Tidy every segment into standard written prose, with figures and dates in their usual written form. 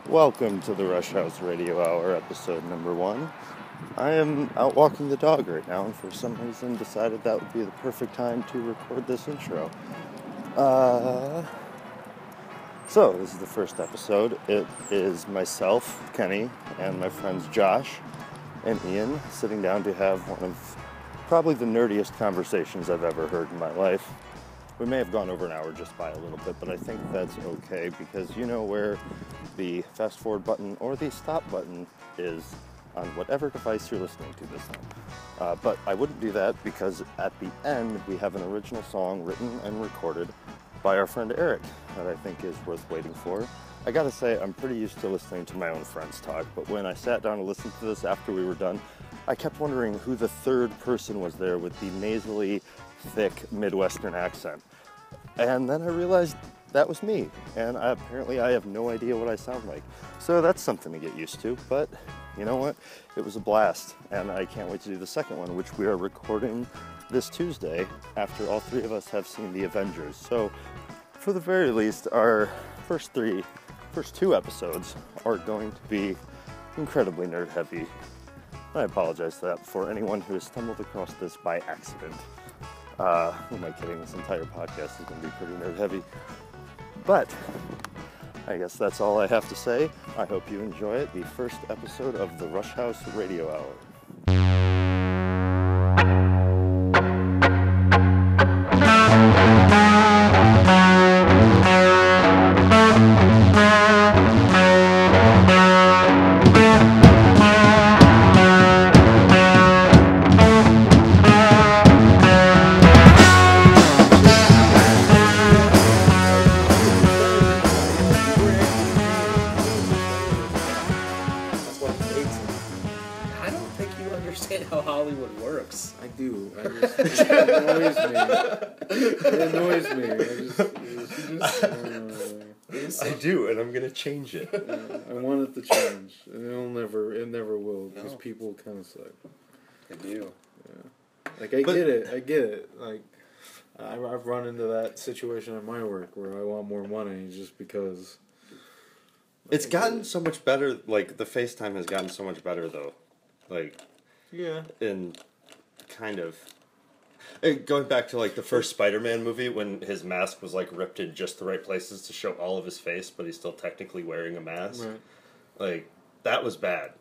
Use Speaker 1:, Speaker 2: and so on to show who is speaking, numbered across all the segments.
Speaker 1: Welcome to the Rush House Radio Hour, episode number 1. I am out walking the dog right now, and for some reason decided that would be the perfect time to record this intro. So, this is the first episode. It is myself, Kenny, and my friends Josh and Ian sitting down to have one of probably the nerdiest conversations I've ever heard in my life. We may have gone over an hour just by a little bit, but I think that's okay because you know where the fast forward button or the stop button is on whatever device you're listening to this on. But I wouldn't do that because at the end we have an original song written and recorded by our friend Eric that I think is worth waiting for. I gotta say, I'm pretty used to listening to my own friends talk, but when I sat down to listen to this after we were done, I kept wondering who the third person was there with the nasally, thick Midwestern accent. And then I realized that was me, and apparently I have no idea what I sound like. So that's something to get used to, but you know what? It was a blast, and I can't wait to do the second one, which we are recording this Tuesday after all three of us have seen The Avengers. So for the very least, our first two episodes are going to be incredibly nerd heavy. I apologize for that for anyone who has stumbled across this by accident. Who am I kidding? This entire podcast is going to be pretty nerd heavy. But I guess that's all I have to say. I hope you enjoy it. The first episode of the Rush House Radio Hour. I do, and I'm gonna change it.
Speaker 2: I want it to change, and it never will, because people kind of suck.
Speaker 3: They do.
Speaker 2: Yeah. Like, I get it. Like, I've run into that situation at my work where I want more money just because.
Speaker 1: It's gotten so much better, like, the FaceTime has gotten so much better, though. Like,
Speaker 2: yeah.
Speaker 1: In kind of. Going back to, like, the first Spider-Man movie when his mask was, like, ripped in just the right places to show all of his face, but he's still technically wearing a mask.
Speaker 2: Right.
Speaker 1: Like, that was bad.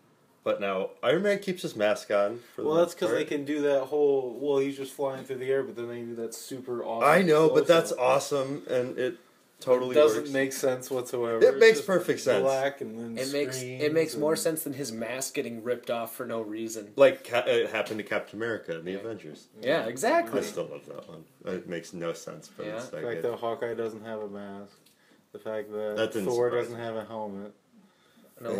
Speaker 1: But now, Iron Man keeps his mask on.
Speaker 2: Well, that's because they can do that whole, he's just flying through the air, but then they do that super awesome.
Speaker 1: I know, but that's awesome, and it totally
Speaker 2: doesn't make sense whatsoever.
Speaker 1: It makes perfect sense.
Speaker 2: Black and then
Speaker 3: it makes more sense than his mask getting ripped off for no reason.
Speaker 1: Like it happened to Captain America in the Avengers.
Speaker 3: Yeah, exactly.
Speaker 1: I still love that one. It makes no sense, but it's
Speaker 2: the fact that Hawkeye doesn't have a mask, the fact that Thor doesn't have a helmet.
Speaker 3: No,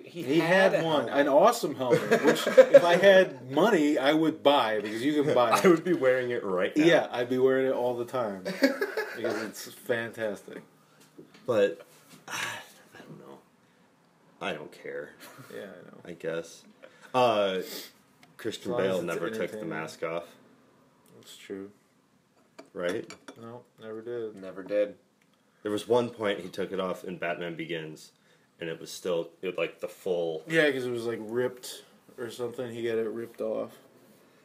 Speaker 2: he had one, an awesome helmet, which if I had money, I would buy, because you can buy it.
Speaker 1: I would be wearing it right now.
Speaker 2: Yeah, I'd be wearing it all the time, because it's fantastic.
Speaker 1: But, I don't know. I don't care.
Speaker 2: Yeah, I know.
Speaker 1: I guess. Christian Bale never took the mask off.
Speaker 2: That's true.
Speaker 1: Right?
Speaker 2: No, never did.
Speaker 3: Never did.
Speaker 1: There was one point he took it off in Batman Begins. And it was still, like, the full...
Speaker 2: Yeah, because it was, like, ripped or something. He got it ripped off.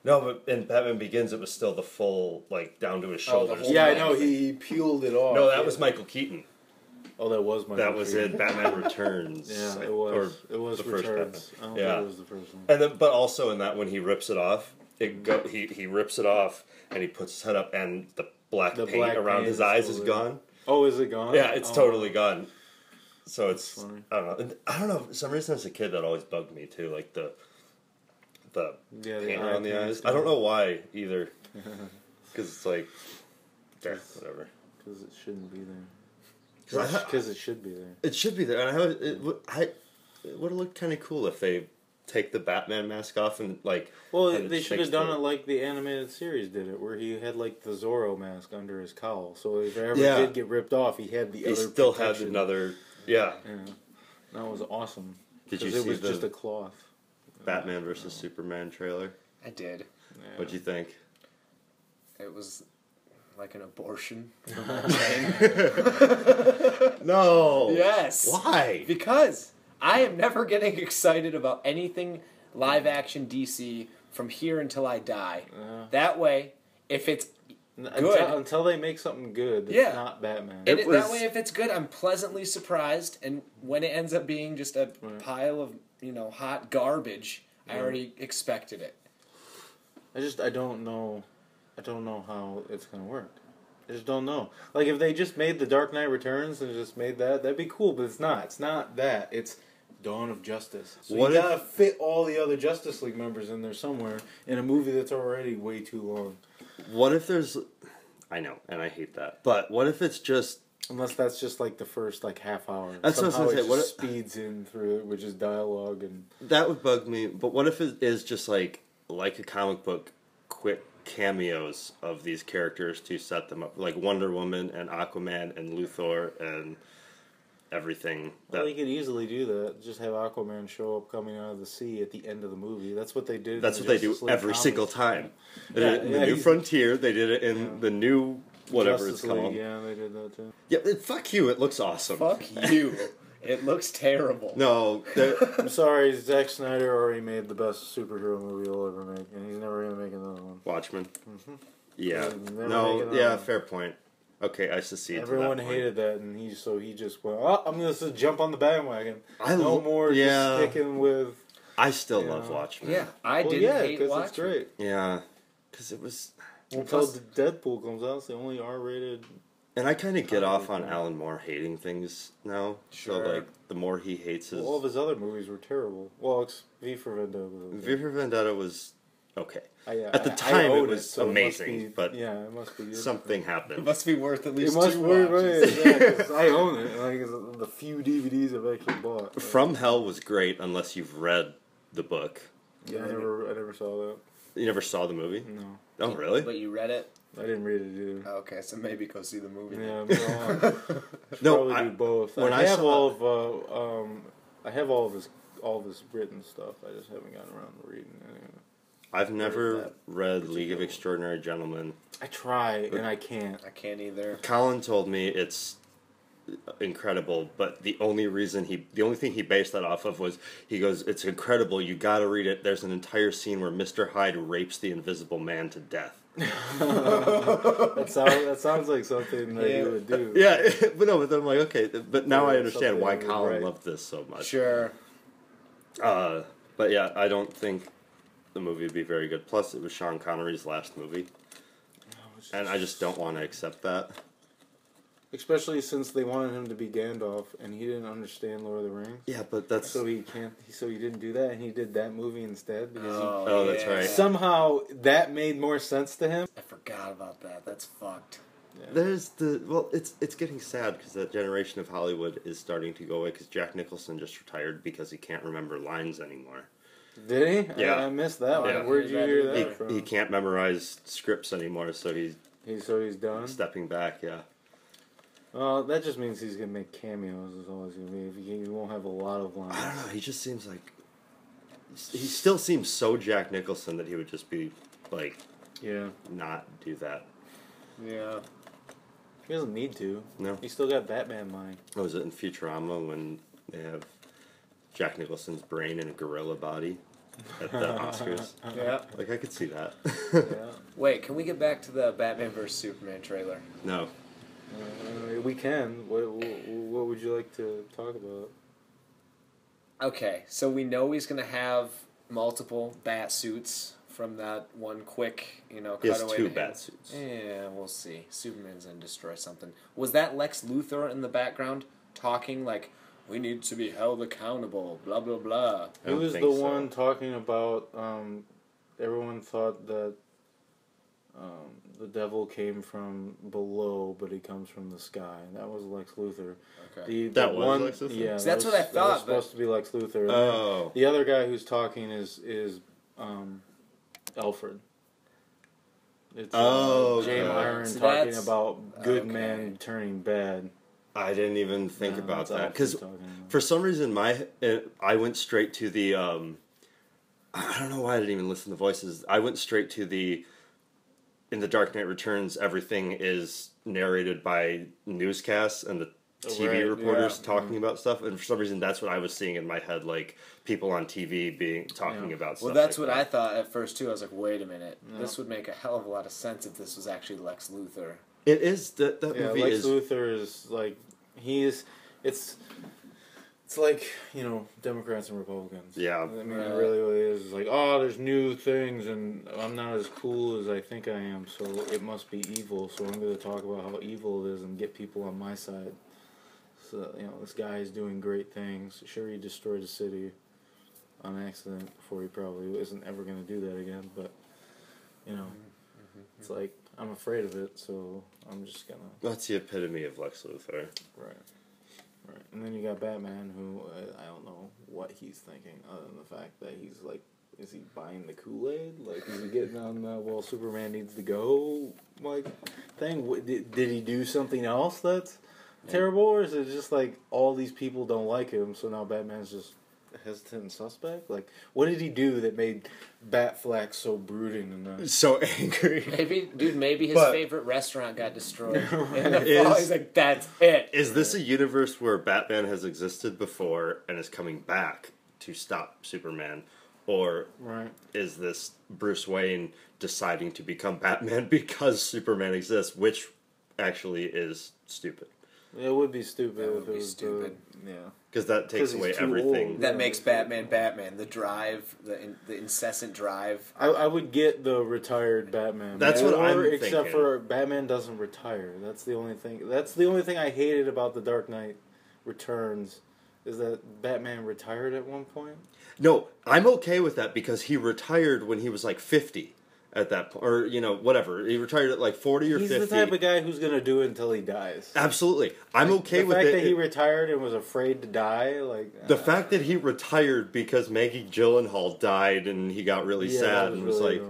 Speaker 1: No, but in Batman Begins, it was still the full, like, down to his shoulders.
Speaker 2: Yeah, I know. He peeled it off.
Speaker 1: No, that was Michael Keaton.
Speaker 2: Oh, that was Michael
Speaker 1: That was
Speaker 2: Keaton.
Speaker 1: in Batman Returns.
Speaker 2: Yeah, it was. It was
Speaker 1: the
Speaker 2: Returns.
Speaker 1: First
Speaker 2: I don't think it was the first one.
Speaker 1: And then, but also in that, when he rips it off, he rips it off, and he puts his head up, and the black paint around his eyes is gone.
Speaker 2: Oh, is it gone?
Speaker 1: Yeah, it's totally gone. So
Speaker 2: That's
Speaker 1: it's
Speaker 2: funny.
Speaker 1: I don't know. For some reason, as a kid, that always bugged me too. Like the paint around the eyes. I don't know why either. Because it's like, whatever.
Speaker 2: Because it shouldn't be there. Because it should be there.
Speaker 1: It should be there. And it would have looked kind of cool if they take the Batman mask off and like.
Speaker 2: Well, they should have done it like the animated series did it, where he had like the Zorro mask under his cowl. So if it ever did get ripped off, he had the other. He still had
Speaker 1: another. Yeah.
Speaker 2: That was awesome.
Speaker 1: Did you see
Speaker 2: it was just a cloth.
Speaker 1: Batman versus Superman trailer?
Speaker 3: I did.
Speaker 1: Yeah. What'd you think?
Speaker 3: It was Like an abortion?
Speaker 1: No.
Speaker 3: Yes.
Speaker 1: Why?
Speaker 3: Because I am never getting excited about anything live action DC from here until I die. That way, if it's good...
Speaker 2: Until they make something good that's not Batman.
Speaker 3: That way, if it's good, I'm pleasantly surprised, and when it ends up being just a pile of, hot garbage, I already expected it.
Speaker 2: I don't know how it's going to work. I just don't know. Like, if they just made The Dark Knight Returns and just made that'd be cool, but it's not. It's not that. It's Dawn of Justice. So you gotta fit all the other Justice League members in there somewhere in a movie that's already way too long.
Speaker 1: What if there's... I know, and I hate that. But what if it's just...
Speaker 2: Unless that's just like the first half hour.
Speaker 1: That's what I was going to say.
Speaker 2: What speeds in through it, which is dialogue and...
Speaker 1: That would bug me. But what if it is just like a comic book, quick cameos of these characters to set them up, like Wonder Woman and Aquaman and Luthor and everything.
Speaker 2: Well, you could easily do that. Just have Aquaman show up coming out of the sea at the end of the movie. That's what they did.
Speaker 1: That's what they do every single time. They did it in the New Frontier. They did it in the new whatever
Speaker 2: Justice
Speaker 1: it's called.
Speaker 2: League, yeah, they did that too.
Speaker 1: Yeah, fuck you. It looks awesome.
Speaker 3: Fuck you. It looks terrible.
Speaker 1: No,
Speaker 2: I'm sorry. Zack Snyder already made the best superhero movie he'll ever make, and he's never gonna make another one.
Speaker 1: Watchmen.
Speaker 2: Mm-hmm.
Speaker 1: Yeah. No. Yeah. Fair point. Okay, I secede.
Speaker 2: Everyone hated that, and he just went, "Oh, I'm gonna just jump on the bandwagon. No more just sticking with."
Speaker 1: I still love Watchmen.
Speaker 3: Yeah, I didn't hate Watchmen.
Speaker 2: It's great.
Speaker 1: Yeah, because it was.
Speaker 2: Until Deadpool comes out, it's the only R-rated.
Speaker 1: And I kind of get off on Alan Moore hating things now.
Speaker 3: Sure.
Speaker 1: So, the more he hates his...
Speaker 2: All of his other movies were terrible. Well, V for Vendetta was okay.
Speaker 1: V for Vendetta was okay. At the time, it was amazing, but
Speaker 2: it must be
Speaker 1: something happened.
Speaker 3: It must be worth at least
Speaker 2: $2.
Speaker 3: It must be
Speaker 2: worth, I own it. Like, it's the few DVDs I've actually bought.
Speaker 1: From Hell was great, unless you've read the book.
Speaker 2: Yeah, I never saw that.
Speaker 1: You never saw the movie?
Speaker 2: No.
Speaker 1: Oh, really?
Speaker 3: But you read it?
Speaker 2: I didn't read it either.
Speaker 3: Okay, so maybe go see the movie.
Speaker 2: Yeah,
Speaker 1: no,
Speaker 2: I do both.
Speaker 1: When
Speaker 2: I have all of his written stuff. I just haven't gotten around to reading it.
Speaker 1: I've never read League of Extraordinary Gentlemen.
Speaker 2: I try, and I can't.
Speaker 3: I can't either.
Speaker 1: Colin told me it's incredible, but the only thing he based that off of was, he goes, it's incredible, you gotta read it. There's an entire scene where Mr. Hyde rapes the Invisible Man to death.
Speaker 2: that sounds like something that you would do.
Speaker 1: Yeah, but I'm like, okay, but now I understand why Colin loved this so much.
Speaker 3: Sure.
Speaker 1: But yeah, I don't think the movie would be very good. Plus, it was Sean Connery's last movie. And I just don't want to accept that.
Speaker 2: Especially since they wanted him to be Gandalf, and he didn't understand Lord of the Rings.
Speaker 1: Yeah, but that's...
Speaker 2: So he didn't do that, and he did that movie instead.
Speaker 1: Because that's right.
Speaker 2: Somehow, that made more sense to him.
Speaker 3: I forgot about that. That's fucked.
Speaker 1: Yeah. It's getting sad, because that generation of Hollywood is starting to go away, because Jack Nicholson just retired because he can't remember lines anymore.
Speaker 2: Did he?
Speaker 1: Yeah.
Speaker 2: I missed that one.
Speaker 1: Yeah.
Speaker 2: Where'd you hear that from?
Speaker 1: He can't memorize scripts anymore, so he's
Speaker 2: done?
Speaker 1: Stepping back, yeah.
Speaker 2: Well, that just means he's going to make cameos, is all he's going to be. He won't have a lot of lines.
Speaker 1: I don't know, he just seems like... He still seems so Jack Nicholson that he would just be, not do that.
Speaker 2: Yeah. He doesn't need to.
Speaker 1: No.
Speaker 2: He's still got Batman mind.
Speaker 1: Oh, is it in Futurama when they have Jack Nicholson's brain in a gorilla body at the Oscars?
Speaker 3: Yeah.
Speaker 1: I could see that.
Speaker 2: Yeah.
Speaker 3: Wait, can we get back to the Batman vs. Superman trailer?
Speaker 1: No.
Speaker 2: We can. What would you like to talk about?
Speaker 3: Okay, so we know he's going to have multiple bat suits from that one quick, cutaway.
Speaker 1: He has 2 bat suits.
Speaker 3: Yeah, we'll see. Superman's going to destroy something. Was that Lex Luthor in the background talking like, we need to be held accountable, blah, blah, blah?
Speaker 2: Who was the one talking about, everyone thought that the devil came from below, but he comes from the sky. That was Lex Luthor.
Speaker 3: Okay.
Speaker 1: That was Lex Luthor?
Speaker 2: Yeah,
Speaker 3: that's what I thought.
Speaker 2: That was supposed to be Lex Luthor.
Speaker 1: Oh.
Speaker 2: The other guy who's talking is Alfred. It's James Iron talking about good men turning bad.
Speaker 1: I didn't even think about that. Because for some reason, I went straight to the... I don't know why I didn't even listen to voices. I went straight to the... in The Dark Knight Returns, everything is narrated by newscasts and the TV reporters talking about stuff, and for some reason that's what I was seeing in my head, like people on TV talking about stuff.
Speaker 3: Well, that's what I thought at first too. I was like, wait a minute, this would make a hell of a lot of sense if this was actually Lex Luthor.
Speaker 1: It is that movie
Speaker 2: Lex
Speaker 1: is.
Speaker 2: Luthor is like it's like, Democrats and Republicans.
Speaker 1: Yeah.
Speaker 2: I mean, it really is. It's like, oh, there's new things, and I'm not as cool as I think I am, so it must be evil. So I'm going to talk about how evil it is and get people on my side. So, this guy is doing great things. Sure, he destroyed a city on accident before he probably isn't ever going to do that again, but, it's like, I'm afraid of it, so I'm just going to...
Speaker 1: That's the epitome of Lex Luthor.
Speaker 2: Right. And then you got Batman, who I don't know what he's thinking, other than the fact that he's like, is he buying the Kool-Aid? Like, is he getting on the, Superman needs to go, thing? Did he do something else that's terrible, or is it just like all these people don't like him, so now Batman's just a hesitant and suspect? Like, what did he do that made Batfleck so brooding and
Speaker 1: so angry?
Speaker 3: Maybe his favorite restaurant got destroyed. In the fall, he's like, that's it.
Speaker 1: Is this a universe where Batman has existed before and is coming back to stop Superman? Or is this Bruce Wayne deciding to become Batman because Superman exists, which actually is stupid?
Speaker 2: It would be stupid.
Speaker 3: That would be stupid.
Speaker 1: Because that takes away everything.
Speaker 3: That makes Batman Batman. The drive, the incessant drive.
Speaker 2: I would get the retired Batman.
Speaker 1: That's what I'm thinking.
Speaker 2: Except for Batman doesn't retire. That's the only thing. That's the only thing I hated about The Dark Knight Returns, is that Batman retired at one point.
Speaker 1: No, I'm okay with that because he retired when he was like 50 at that point, or whatever. He retired at like 40 or 50.
Speaker 2: He's the type of guy who's gonna do it until he dies.
Speaker 1: Absolutely, I'm okay with it.
Speaker 2: The fact that he retired and was afraid to die,
Speaker 1: the fact that he retired because Maggie Gyllenhaal died and he got really sad and was really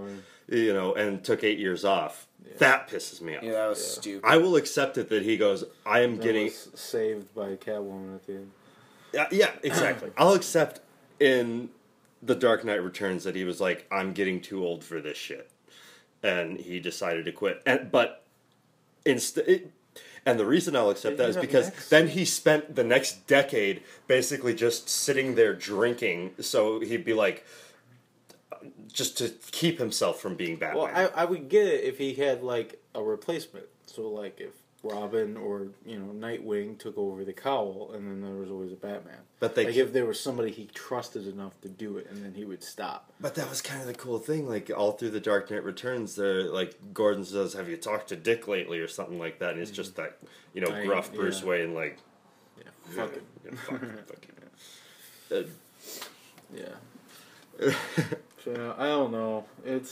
Speaker 1: like, and took 8 years off. Yeah. That pisses me off.
Speaker 3: Yeah, that was stupid.
Speaker 1: I will accept it that he goes, I am getting
Speaker 2: was saved by Catwoman at the end.
Speaker 1: Yeah, exactly. I'll accept in The Dark Knight Returns that he was like, I'm getting too old for this shit. And he decided to quit. And the reason I'll accept that is because then he spent the next decade basically just sitting there drinking, so he'd be like, just to keep himself from being Batman.
Speaker 2: Well, I would get it if he had like a replacement. So like if Robin or Nightwing took over the cowl, and then there was always a Batman. But if there was somebody he trusted enough to do it, and then he would stop.
Speaker 1: But that was kind of the cool thing. Like all through The Dark Knight Returns, Gordon says, "Have you talked to Dick lately?" or something like that, and it's just that gruff Bruce Wayne, like,
Speaker 2: fuck it,
Speaker 1: fuck it.
Speaker 2: Yeah. So I don't know. It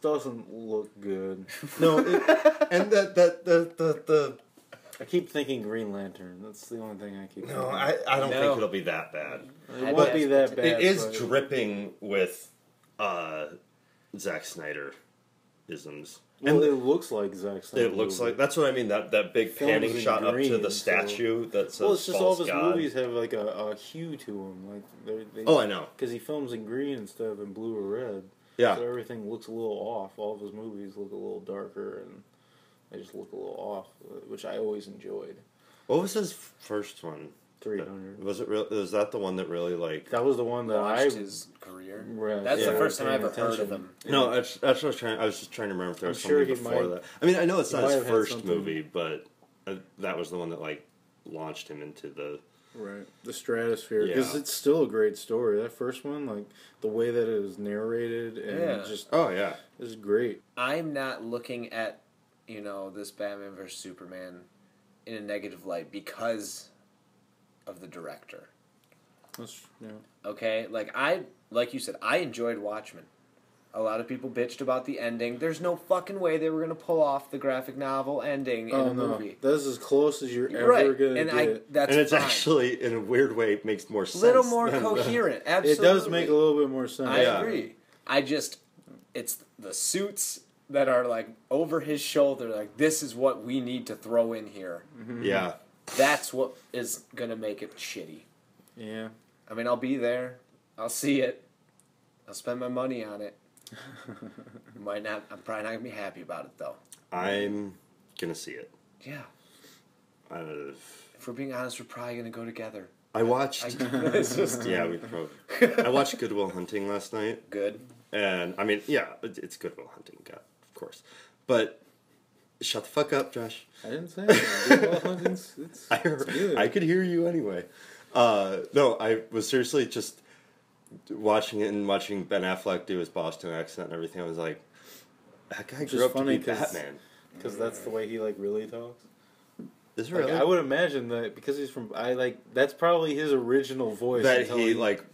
Speaker 2: doesn't look good.
Speaker 1: No, and the
Speaker 2: I keep thinking Green Lantern. That's the only thing I keep thinking.
Speaker 1: No, I don't think it'll be that bad.
Speaker 2: It won't be that bad.
Speaker 1: It is dripping with Zack Snyder isms.
Speaker 2: Well, it looks like Zack Snyder.
Speaker 1: It looks like, that's what I mean, that big panning shot up to the statue that says,
Speaker 2: well, it's just all of his
Speaker 1: God.
Speaker 2: Movies have like a hue to them. Like
Speaker 1: I know.
Speaker 2: Because he films in green instead of in blue or red.
Speaker 1: Yeah.
Speaker 2: So everything looks a little off. All of his movies look a little darker, and they just look a little off, which I always enjoyed.
Speaker 1: What was his first one?
Speaker 2: 300.
Speaker 1: Was it real? Was that the one that really like?
Speaker 2: That was the one that
Speaker 3: launched his career. That's the first time I ever heard of him.
Speaker 1: No, that's what I was trying. I was just trying to remember if there was something before that. I mean, I know it's not his first movie, but that was the one that like launched him into the
Speaker 2: the stratosphere. Because it's still a great story. That first one, like the way that it is narrated, and just is great.
Speaker 3: I'm not looking at this Batman vs Superman in a negative light because of the director. Okay, like you said, I enjoyed Watchmen. A lot of people bitched about the ending. There's no fucking way they were going to pull off the graphic novel ending in a movie.
Speaker 2: That's as close as you're ever going to get.
Speaker 3: That's
Speaker 1: and it's
Speaker 3: fine.
Speaker 1: Actually, in a weird way, it makes more sense.
Speaker 3: A little more coherent, absolutely.
Speaker 2: It does make a little bit more sense.
Speaker 3: I agree. It's the suits that are like over his shoulder, like this is what we need to throw in here.
Speaker 1: Mm-hmm. Yeah.
Speaker 3: That's what is going to make it shitty.
Speaker 2: Yeah.
Speaker 3: I mean, I'll be there. I'll see it. I'll spend my money on it. I'm probably not gonna be happy about it though.
Speaker 1: I'm gonna see it.
Speaker 3: Yeah.
Speaker 1: If
Speaker 3: we're being honest, we're probably gonna go together.
Speaker 1: I watched.
Speaker 3: It's just
Speaker 1: Yeah, we probably. I watched Good Will Hunting last night.
Speaker 3: good.
Speaker 1: And I mean, yeah, it's Good Will Hunting, God, of course. But shut the fuck up, Josh.
Speaker 2: I didn't say anything. Good Will Hunting's, it's good.
Speaker 1: I could hear you anyway. No, I was seriously just watching it and watching Ben Affleck do his Boston accent and everything. I was like, that guy grew up to be Batman.
Speaker 2: Because that's the way he like really talks.
Speaker 1: Is it really?
Speaker 2: I would imagine that because he's from that's probably his original voice
Speaker 1: that he like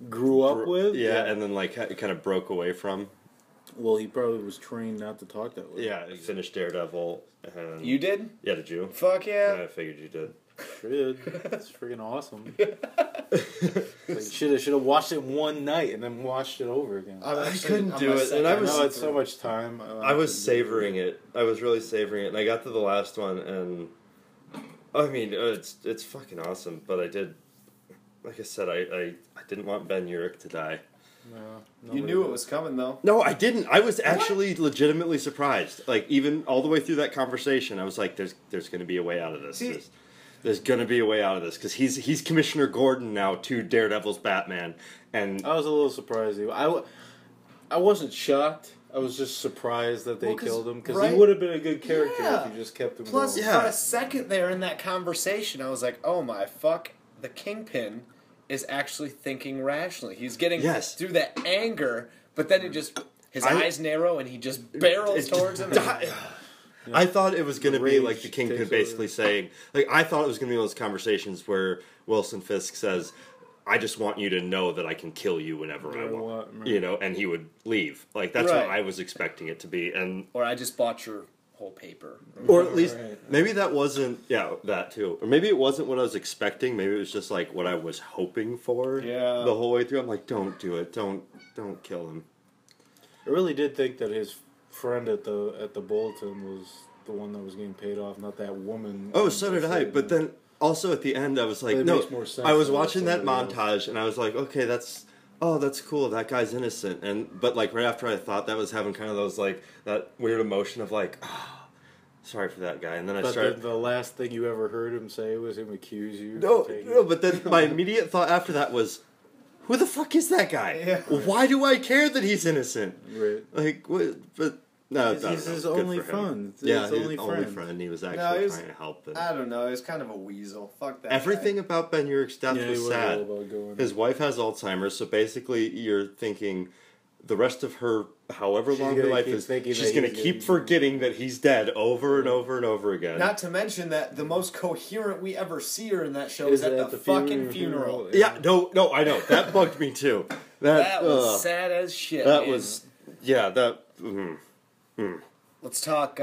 Speaker 2: grew up with.
Speaker 1: Yeah, and then like kind of broke away from.
Speaker 2: Well, he probably was trained not to talk that way.
Speaker 1: Yeah, he finished Daredevil. And
Speaker 3: You did?
Speaker 1: Yeah, did you?
Speaker 3: Fuck yeah.
Speaker 1: I figured you did.
Speaker 2: Sure did. That's freaking awesome. Like, should have watched it one night and then watched it over again.
Speaker 1: I couldn't do it, and I was.
Speaker 2: No, it's so much time.
Speaker 1: I was savoring it. I was really savoring it, and I got to the last one, and I mean, it's fucking awesome. But I did, like I said, I didn't want Ben Urich to die.
Speaker 2: No,
Speaker 3: You knew it was coming though.
Speaker 1: No, I didn't. I was actually legitimately surprised. Like even all the way through that conversation, I was like, "There's going to be a way out of this. There's going to be a way out of this because he's Commissioner Gordon now to Daredevil's Batman." And
Speaker 2: I was a little surprised. I wasn't shocked. I was just surprised that they killed him because he would have been a good character if you just kept him.
Speaker 3: Plus,
Speaker 2: going.
Speaker 3: for a second there in that conversation, I was like, "Oh my fuck!" The Kingpin is actually thinking rationally. He's getting through that anger, but then his eyes narrow and he just barrels towards him.
Speaker 1: I thought it was going to be like the Kingpin basically saying, like I thought it was going to be those conversations where Wilson Fisk says, "I just want you to know that I can kill you whenever I want," you know, and he would leave. Like that's what I was expecting it to be, and
Speaker 3: or I just bought your whole paper,
Speaker 1: or at least maybe that wasn't that too, or maybe it wasn't what I was expecting. Maybe it was just like what I was hoping for.
Speaker 3: Yeah,
Speaker 1: the whole way through, I'm like, don't do it, don't kill him.
Speaker 2: I really did think that his friend at the bulletin was the one that was getting paid off, not that woman.
Speaker 1: Oh, so did I. But then also at the end, I was like, no.
Speaker 2: Makes more sense.
Speaker 1: I was watching that montage, and I was like, okay, that's cool. That guy's innocent. But like right after I thought that, was having kind of those like that weird emotion of like, oh, sorry for that guy. And then I started.
Speaker 2: The last thing you ever heard him say was him accuse you.
Speaker 1: No. But then my immediate thought after that was, who the fuck is that guy?
Speaker 3: Yeah.
Speaker 1: Why do I care that he's innocent?
Speaker 2: Right.
Speaker 1: Like what? But. No,
Speaker 2: he's his only friend.
Speaker 1: Yeah, his only friend. He was actually trying to help.
Speaker 3: I don't know. He was kind of a weasel. Fuck that.
Speaker 1: Everything about Ben Urich's death was sad. His wife has Alzheimer's, so basically you're thinking the rest of her, however long her life is, she's going to keep forgetting that he's dead over and over and over again.
Speaker 3: Not to mention that the most coherent we ever see her in that show is at the fucking funeral.
Speaker 1: Yeah, no, I know. That bugged me too.
Speaker 3: That was sad as shit.
Speaker 1: That was, that...
Speaker 3: Let's talk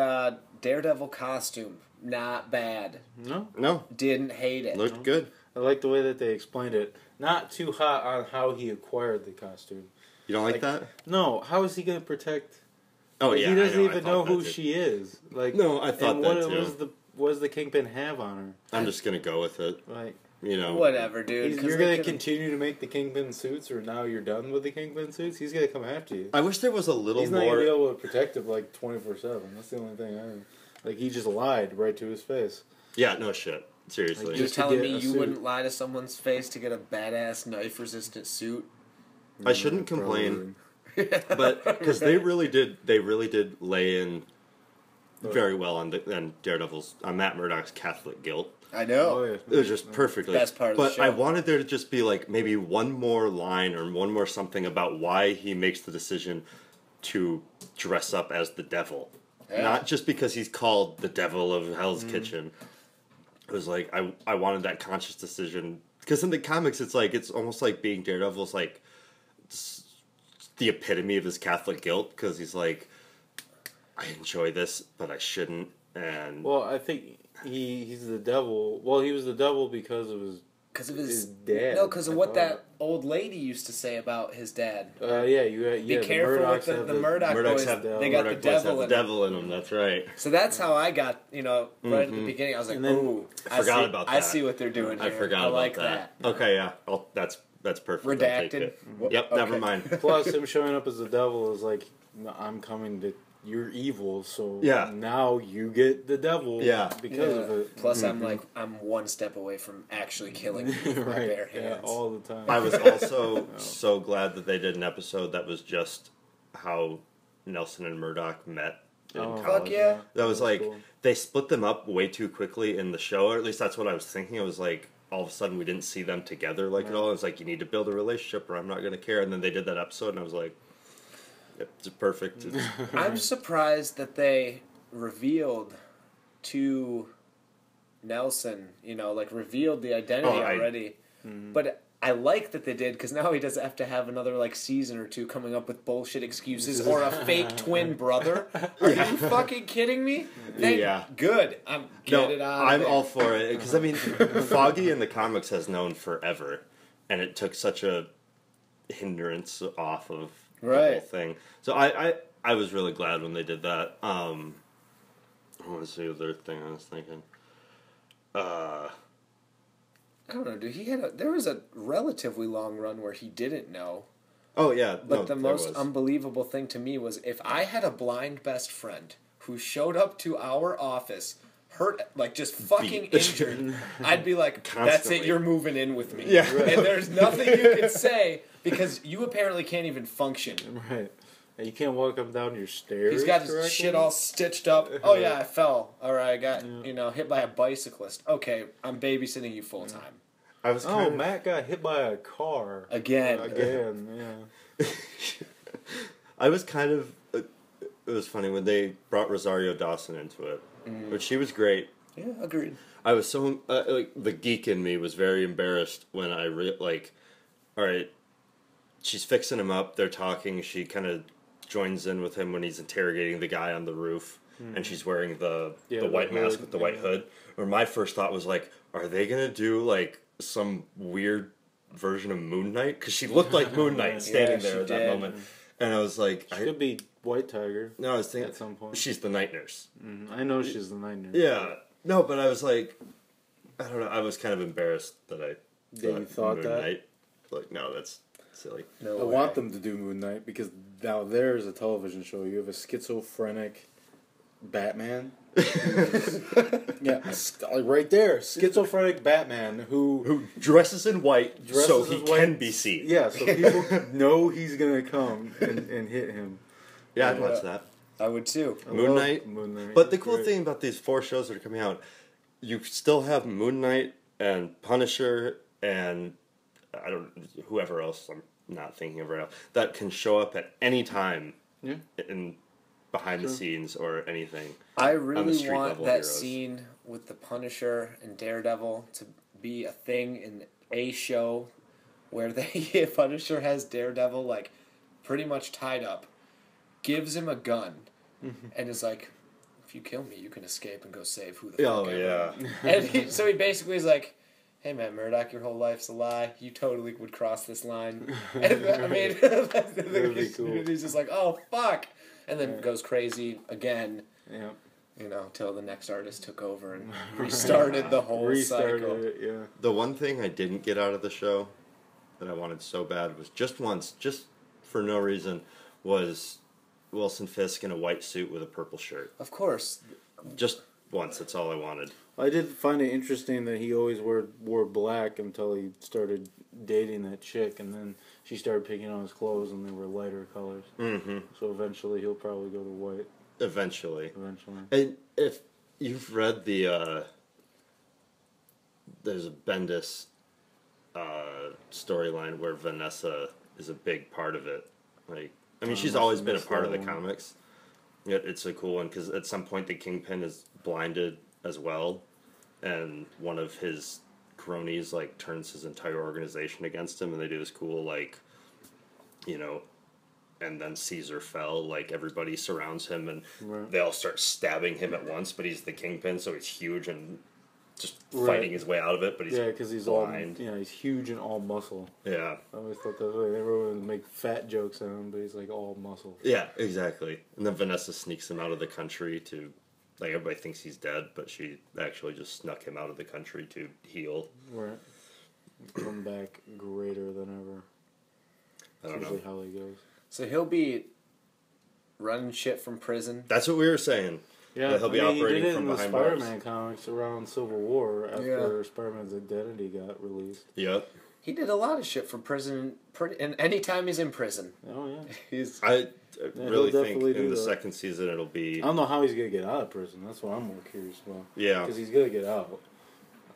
Speaker 3: Daredevil costume. Not bad.
Speaker 1: No.
Speaker 3: Didn't hate it.
Speaker 1: Looked good.
Speaker 2: I like the way that they explained it. Not too hot on how he acquired the costume.
Speaker 1: You don't like that?
Speaker 2: No. How is he going to protect...
Speaker 1: Oh, yeah,
Speaker 2: he doesn't even know who she is. Like,
Speaker 1: no, I thought that too.
Speaker 2: What does the Kingpin have on her?
Speaker 1: I'm just going to go with it.
Speaker 2: Like...
Speaker 1: You know,
Speaker 3: whatever, dude.
Speaker 2: You're going to continue to make the Kingpin suits, or now you're done with the Kingpin suits? He's going to come after you.
Speaker 1: I wish there was a little more...
Speaker 2: He's not going to be able to protect him, like, 24/7. That's the only thing Like, he just lied right to his face.
Speaker 1: Yeah, no shit. Seriously.
Speaker 3: Like, you're telling me you wouldn't lie to someone's face to get a badass knife-resistant suit?
Speaker 1: I shouldn't complain. But, because they really did lay in very well on Daredevil's, on Matt Murdock's Catholic guilt.
Speaker 3: I know.
Speaker 2: Oh, yeah.
Speaker 1: It was just perfectly.
Speaker 3: Best part of the show.
Speaker 1: But I wanted there to just be like maybe one more line or one more something about why he makes the decision to dress up as the devil. Yeah. Not just because he's called the devil of Hell's Kitchen. It was like, I wanted that conscious decision. Because in the comics, it's almost like being Daredevil is like the epitome of his Catholic guilt. Because he's like, I enjoy this, but I shouldn't. And
Speaker 2: well, I think he's the devil. Well, he was the devil because of his dad.
Speaker 3: No, because of what that old lady used to say about his dad.
Speaker 2: Be
Speaker 3: careful with the Murdoch boys. They got the
Speaker 1: devil in them. That's right.
Speaker 3: So that's how I got, right at the beginning. I was like, ooh,
Speaker 1: I forgot about that.
Speaker 3: I see what they're doing here.
Speaker 1: I forgot about
Speaker 3: like that.
Speaker 1: Okay, yeah. Well, that's
Speaker 4: That's perfect.
Speaker 3: Redacted.
Speaker 4: Yep,
Speaker 3: Okay.
Speaker 4: never mind.
Speaker 2: Plus, him showing up as the devil is like, I'm coming to. You're evil, so now you get the devil. Because of it.
Speaker 3: Plus, I'm one step away from actually killing you with my bare hands.
Speaker 2: Yeah, all the time.
Speaker 4: I was also so glad that they did an episode that was just how Nelson and Murdoch met in college.
Speaker 3: Fuck yeah.
Speaker 4: That was like,
Speaker 2: cool.
Speaker 4: they split them up way too quickly in the show, or at least that's what I was thinking. I was like, all of a sudden we didn't see them together like at all. It was like, you need to build a relationship or I'm not going to care. And then they did that episode and I was like, it's perfect.
Speaker 3: I'm surprised that they revealed to Nelson, revealed the identity already. But I like that they did, because now he doesn't have to have another season or two coming up with bullshit excuses or a fake twin brother. Are you fucking kidding me? Good. I'm
Speaker 4: all for it, because I mean, Foggy in the comics has known forever, and it took such a hindrance off of the whole thing. So I was really glad when they did that. I want to see the other thing I was thinking.
Speaker 3: I don't know, dude. There was a relatively long run where he didn't know.
Speaker 4: Oh, yeah.
Speaker 3: But the most unbelievable thing to me was, if I had a blind best friend who showed up to our office, hurt, just fucking injured, I'd be like, that's it, you're moving in with me.
Speaker 4: Yeah.
Speaker 3: And there's nothing you can say, because you apparently can't even function.
Speaker 2: Right. You can't walk up and down your stairs.
Speaker 3: He's got his shit all stitched up. Oh, yeah, I fell. All right, I got, hit by a bicyclist. Okay, I'm babysitting you full time.
Speaker 2: Matt got hit by a car.
Speaker 3: Again,
Speaker 2: yeah.
Speaker 4: I was kind of... it was funny when they brought Rosario Dawson into it, but she was great.
Speaker 3: Yeah, agreed.
Speaker 4: I was so... the geek in me was very embarrassed when I... all right, she's fixing him up, they're talking, she kind of joins in with him when he's interrogating the guy on the roof, and she's wearing the white mask with the white hood. Or my first thought was are they gonna do some weird version of Moon Knight? Because she looked like Moon Knight standing there at that moment, and I was like,
Speaker 2: she could be White Tiger.
Speaker 4: No, I was thinking
Speaker 2: at some point
Speaker 4: she's the night nurse.
Speaker 2: I know she's the night nurse.
Speaker 4: Yeah, no, but I was like, I don't know. I was kind of embarrassed that I
Speaker 2: thought
Speaker 4: Moon
Speaker 2: that.
Speaker 4: Knight. No, that's silly.
Speaker 2: I want them to do Moon Knight, because now there's a television show. You have a schizophrenic Batman. Right there, schizophrenic Batman who
Speaker 4: dresses in white so he can be seen.
Speaker 2: Yeah, so people know he's gonna come and hit him.
Speaker 4: Yeah, I'd watch that.
Speaker 3: I would too.
Speaker 4: Moon Knight. But the cool
Speaker 2: Great.
Speaker 4: thing about these 4 shows that are coming out, you still have Moon Knight and Punisher and whoever else I'm not thinking of right now, that can show up at any time in behind the scenes or anything.
Speaker 3: I really
Speaker 4: street
Speaker 3: want
Speaker 4: level
Speaker 3: that
Speaker 4: heroes.
Speaker 3: scene with the Punisher and Daredevil to be a thing in a show where Punisher has Daredevil pretty much tied up, gives him a gun, and is like, if you kill me, you can escape and go save who the fuck ever. And so he basically is like, hey man, Murdoch, your whole life's a lie. You totally would cross this line. And, I mean,
Speaker 2: That'd be cool.
Speaker 3: He's just like, oh fuck, and then goes crazy again.
Speaker 2: Yeah.
Speaker 3: Till the next artist took over and restarted the whole cycle.
Speaker 2: It,
Speaker 4: The one thing I didn't get out of the show that I wanted so bad was just for no reason, was Wilson Fisk in a white suit with a purple shirt.
Speaker 3: Of course.
Speaker 4: Just once, that's all I wanted.
Speaker 2: I did find it interesting that he always wore black until he started dating that chick, and then she started picking on his clothes and they were lighter colors.
Speaker 4: Mm-hmm.
Speaker 2: So eventually he'll probably go to white.
Speaker 4: Eventually.
Speaker 2: Eventually.
Speaker 4: And if you've read there's a Bendis storyline where Vanessa is a big part of it. She's always been a part of the comics. It's a cool one because at some point the Kingpin is blinded as well, and one of his cronies turns his entire organization against him, and they do this cool and then Caesar fell, everybody surrounds him and they all start stabbing him at once, but he's the Kingpin, so he's huge and just fighting his way out of it, but he's
Speaker 2: because he's
Speaker 4: blind.
Speaker 2: He's huge and all muscle.
Speaker 4: Yeah.
Speaker 2: I always thought that way. Everyone would make fat jokes on him, but he's all muscle.
Speaker 4: Yeah, exactly. And then Vanessa sneaks him out of the country to, everybody thinks he's dead, but she actually just snuck him out of the country to heal.
Speaker 2: Right. come back greater than ever. That's usually how he goes.
Speaker 3: So he'll be running shit from prison.
Speaker 4: That's what we were saying.
Speaker 2: Yeah,
Speaker 4: he'll be operating
Speaker 2: he did it
Speaker 4: from
Speaker 2: in the
Speaker 4: behind
Speaker 2: Spider-Man
Speaker 4: bars.
Speaker 2: comics around Civil War after Spider-Man's identity got released.
Speaker 4: Yep.
Speaker 3: He did a lot of shit from prison, and anytime he's in prison.
Speaker 2: Oh yeah,
Speaker 4: I really think in the
Speaker 2: that.
Speaker 4: second season it'll be.
Speaker 2: I don't know how he's gonna get out of prison. That's what I'm more curious about.
Speaker 4: Yeah,
Speaker 2: because he's gonna get out,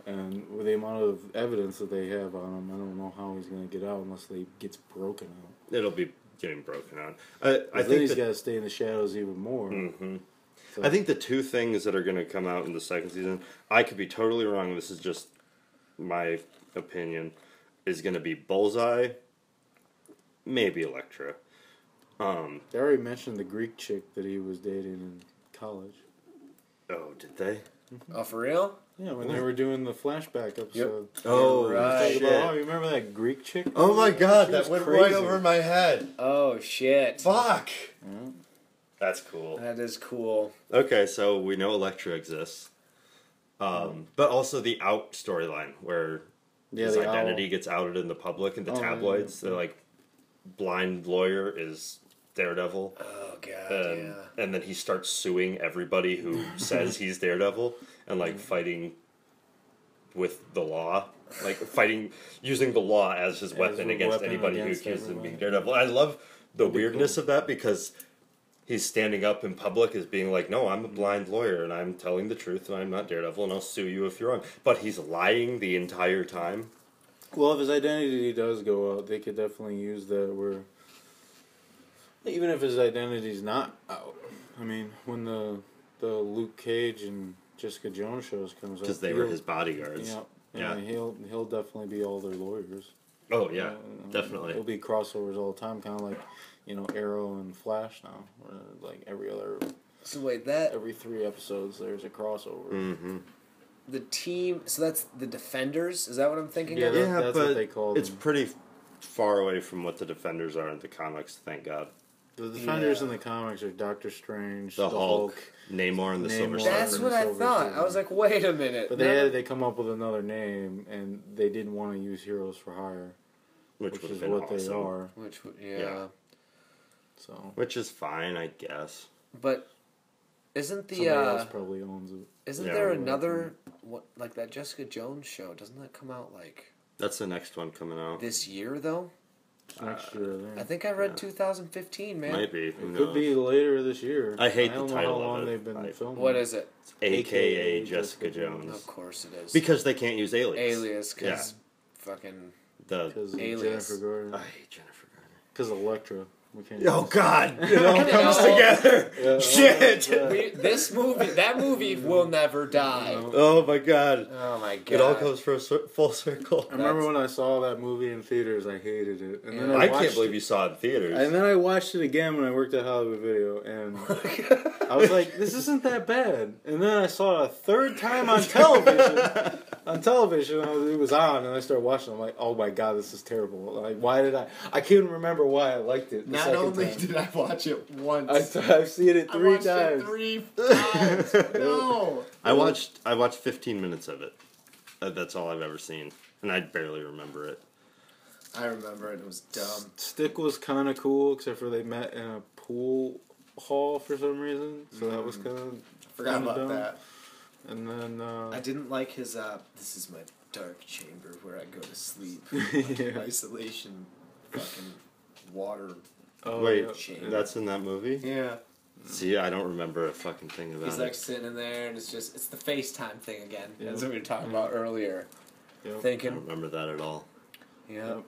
Speaker 2: and with the amount of evidence that they have on him, I don't know how he's gonna get out unless he gets broken out.
Speaker 4: It'll be getting broken out. I think
Speaker 2: then he's got to stay in the shadows even more.
Speaker 4: Mm-hmm.
Speaker 2: So.
Speaker 4: I think the two things that are going to come out in the second season, I could be totally wrong. This is just my opinion. Is going to be Bullseye, maybe Elektra.
Speaker 2: They already mentioned the Greek chick that he was dating in college.
Speaker 4: Oh, did they?
Speaker 3: Mm-hmm. Oh, for real?
Speaker 2: Yeah, when they were doing the flashback episode.
Speaker 4: Yep. Oh,
Speaker 3: right.
Speaker 2: You remember that Greek chick?
Speaker 4: Oh my God,
Speaker 2: She
Speaker 4: that
Speaker 2: was
Speaker 4: went
Speaker 2: crazy.
Speaker 4: right over my head.
Speaker 3: Oh, shit.
Speaker 4: Fuck.
Speaker 2: Yeah.
Speaker 4: That's cool.
Speaker 3: That is cool.
Speaker 4: Okay, so we know Elektra exists. But also the out storyline where his identity gets outed in the public and the tabloids. They're like, blind lawyer is Daredevil.
Speaker 3: Oh, God,
Speaker 4: And then he starts suing everybody who says he's Daredevil and like fighting with the law. Like using the law as his weapon against anybody who accuses him of being Daredevil. I love the weirdness of that because he's standing up in public as being like, no, I'm a blind lawyer and I'm telling the truth and I'm not Daredevil and I'll sue you if you're wrong. But he's lying the entire time.
Speaker 2: Well, if his identity does go out, they could definitely use that where... Even if his identity's not out. I mean, when the Luke Cage and Jessica Jones shows comes out...
Speaker 4: Because they were his bodyguards.
Speaker 2: Yeah. He'll definitely be all their lawyers.
Speaker 4: Oh, yeah. Definitely.
Speaker 2: It'll be crossovers all the time, kind of like, Arrow and Flash now. Where, like,
Speaker 3: So wait,
Speaker 2: every 3 episodes there's a crossover.
Speaker 4: Mm-hmm.
Speaker 3: The team... So that's the Defenders? Is that what I'm thinking
Speaker 2: Yeah,
Speaker 3: of?
Speaker 2: that's
Speaker 4: but
Speaker 2: what they call
Speaker 4: it's
Speaker 2: them.
Speaker 4: pretty far away from what the Defenders are in the comics, thank God.
Speaker 2: The Defenders in the comics are Doctor Strange,
Speaker 4: the Hulk, Namor, and the Silver Surfer.
Speaker 3: That's what I thought. I was like, wait a minute.
Speaker 2: But they come up with another name, and they didn't want to use Heroes for Hire, which is what awesome. They are.
Speaker 3: Yeah.
Speaker 2: So.
Speaker 4: Which is fine, I guess.
Speaker 3: But isn't the
Speaker 2: somebody else probably owns it?
Speaker 3: Isn't there another like that Jessica Jones show? Doesn't that come out like?
Speaker 4: That's the next one coming out
Speaker 3: this year, though.
Speaker 2: Next year,
Speaker 3: I think I read 2015, man.
Speaker 4: Might be.
Speaker 2: It could be later this year.
Speaker 4: I hate the title
Speaker 2: know how long
Speaker 4: of it.
Speaker 2: They've been filming.
Speaker 3: What is it?
Speaker 4: It's AKA Jessica Jones.
Speaker 3: Of course it is.
Speaker 4: Because they can't use
Speaker 3: Alias, because fucking
Speaker 2: Alias. Jennifer Garner.
Speaker 4: I hate Jennifer Garner.
Speaker 2: Because Elektra.
Speaker 4: Oh God! It all comes together.
Speaker 2: Yeah,
Speaker 4: Shit!
Speaker 3: That movie will never die.
Speaker 4: Oh my God!
Speaker 3: Oh my God!
Speaker 4: It all comes full circle.
Speaker 2: I remember when I saw that movie in theaters, I hated it. And then
Speaker 4: I can't believe you saw it in theaters.
Speaker 2: And then I watched it again when I worked at Hollywood Video, and I was like, "This isn't that bad." And then I saw it a third time on television. It was on, and I started watching. I'm like, "Oh my God, this is terrible!" Like, why did I can't remember why I liked it.
Speaker 3: Not only did I watch it once,
Speaker 2: I've seen it 3 times.
Speaker 3: It 3 times. No.
Speaker 4: I watched 15 minutes of it. That's all I've ever seen, and I barely remember it.
Speaker 3: I remember it. It was dumb.
Speaker 2: Stick was kind of cool, except for they met in a pool hall for some reason. So that was kind of
Speaker 3: forgot about dumb. That.
Speaker 2: And then
Speaker 3: I didn't like his. This is my dark chamber where I go to sleep. Isolation, fucking water.
Speaker 4: Oh, wait, that's in that movie?
Speaker 3: Yeah.
Speaker 4: See, I don't remember a fucking thing about it.
Speaker 3: He's like sitting in there, and it's the FaceTime thing again. Yep. That's what we were talking about earlier.
Speaker 2: Yep.
Speaker 4: I don't remember that at all.
Speaker 3: Yep.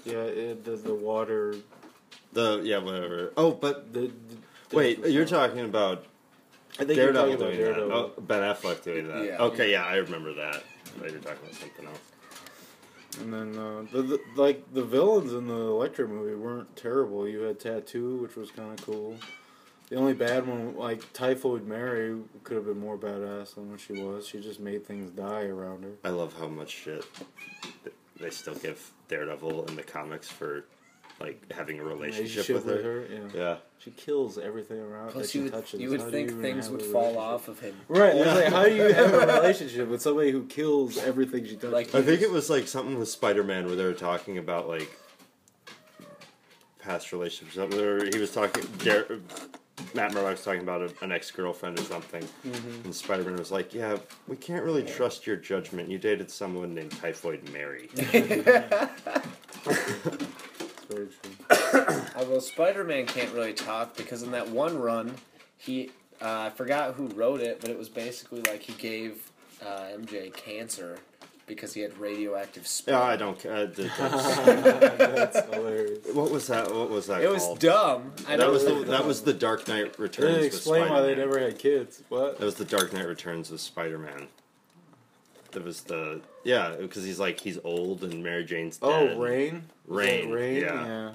Speaker 2: Yeah, the water.
Speaker 4: Whatever. Oh, but wait, you're talking about
Speaker 2: I think
Speaker 4: Daredevil doing
Speaker 2: Daredevil.
Speaker 4: that. Oh, Ben Affleck doing that.
Speaker 3: Yeah.
Speaker 4: Okay, yeah, I remember that. But you're talking about something else.
Speaker 2: And then, the villains in the Elektra movie weren't terrible. You had Tattoo, which was kind of cool. The only bad one, like Typhoid Mary, could have been more badass than what she was. She just made things die around her.
Speaker 4: I love how much shit they still give Daredevil in the comics for like having a relationship with her. Yeah.
Speaker 2: She kills everything around
Speaker 3: Plus,
Speaker 2: that she touches.
Speaker 3: you would think things would fall off of him.
Speaker 2: Right. Yeah. Like, how do you have a relationship with somebody who kills everything she touches?
Speaker 3: Like,
Speaker 4: I think it was like something with Spider-Man where they were talking about like past relationships. Where he was talking, Matt Murdock was talking about an ex-girlfriend or something, and Spider-Man was like, "Yeah, we can't really trust your judgment. You dated someone named Typhoid Mary."
Speaker 2: Very true.
Speaker 3: Well, Spider-Man can't really talk because in that one run, I forgot who wrote it, but it was basically like he gave MJ cancer because he had radioactive spit.
Speaker 4: Yeah, I don't care.
Speaker 2: That's hilarious.
Speaker 4: What was that? What was that?
Speaker 3: It was dumb.
Speaker 4: That was the Dark Knight Returns.
Speaker 2: They didn't
Speaker 4: with
Speaker 2: explain
Speaker 4: Spider-Man.
Speaker 2: why they never had kids. What?
Speaker 4: That was the Dark Knight Returns with Spider-Man. That was because he's old and Mary Jane's dead.
Speaker 2: Oh, Rain.
Speaker 4: Rain.
Speaker 2: Yeah.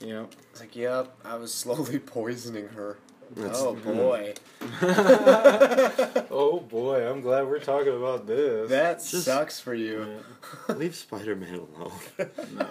Speaker 3: It's like, yep, I was slowly poisoning her.
Speaker 4: That's-
Speaker 3: Oh boy,
Speaker 2: Oh boy, I'm glad we're talking about this.
Speaker 3: that sucks for you.
Speaker 4: Leave Spider-Man alone.
Speaker 2: No,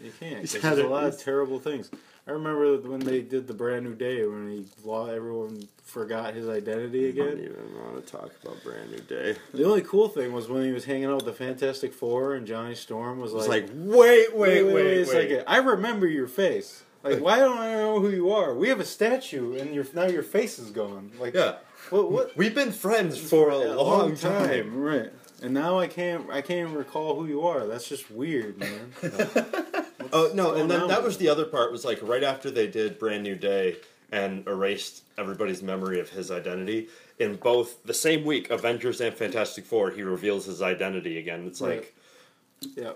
Speaker 2: you can't.
Speaker 4: He's
Speaker 2: There's
Speaker 4: had
Speaker 2: a
Speaker 4: it-
Speaker 2: lot of terrible things. I remember when they did the Brand New Day when everyone forgot his identity
Speaker 4: I don't
Speaker 2: again.
Speaker 4: even want to talk about Brand New Day.
Speaker 2: The only cool thing was when he was hanging out with the Fantastic Four and Johnny Storm was
Speaker 4: It's
Speaker 2: like,
Speaker 4: like, wait
Speaker 2: a second. I remember your face. Like, why don't I know who you are? We have a statue, and now your face is gone. Like,
Speaker 4: Yeah.
Speaker 2: What?
Speaker 4: We've been friends for a long time.
Speaker 2: Right. And now I can't even recall who you are. That's just weird, man.
Speaker 4: Oh no! And then
Speaker 2: on
Speaker 4: that
Speaker 2: with
Speaker 4: was the other part. Was like right after they did Brand New Day and erased everybody's memory of his identity. In both the same week, Avengers and Fantastic Four, he reveals his identity again. It's like,
Speaker 2: Yeah,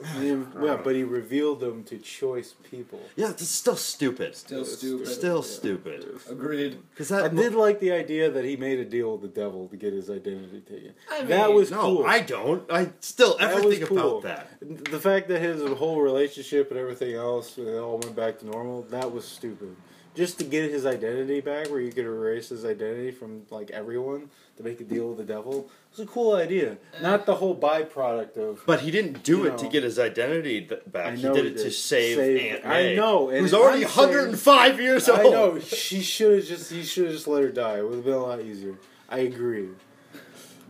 Speaker 2: but he revealed them to choice people.
Speaker 4: yeah, it's still stupid.
Speaker 3: Still stupid.
Speaker 4: Still stupid.
Speaker 3: Agreed.
Speaker 4: Because
Speaker 2: I did like the idea that he made a deal with the devil to get his identity taken.
Speaker 3: I mean,
Speaker 2: that was
Speaker 4: No,
Speaker 2: cool.
Speaker 4: I don't. I still
Speaker 2: That was
Speaker 4: everything
Speaker 2: cool.
Speaker 4: about that.
Speaker 2: The fact that his whole relationship and everything else, it all went back to normal, that was stupid. Just to get his identity back, where you could erase his identity from like everyone to make a deal with the devil, was a cool idea. Not the whole byproduct of.
Speaker 4: But he didn't do
Speaker 2: You
Speaker 4: it to
Speaker 2: know.
Speaker 4: get his identity back.
Speaker 2: I
Speaker 4: He
Speaker 2: know
Speaker 4: did
Speaker 2: he
Speaker 4: it to
Speaker 2: did.
Speaker 4: save Aunt May.
Speaker 2: I know, and
Speaker 4: who's already
Speaker 2: I'm saying-
Speaker 4: 105 years old.
Speaker 2: I know he should have just let her die. It would have been a lot easier. I agree.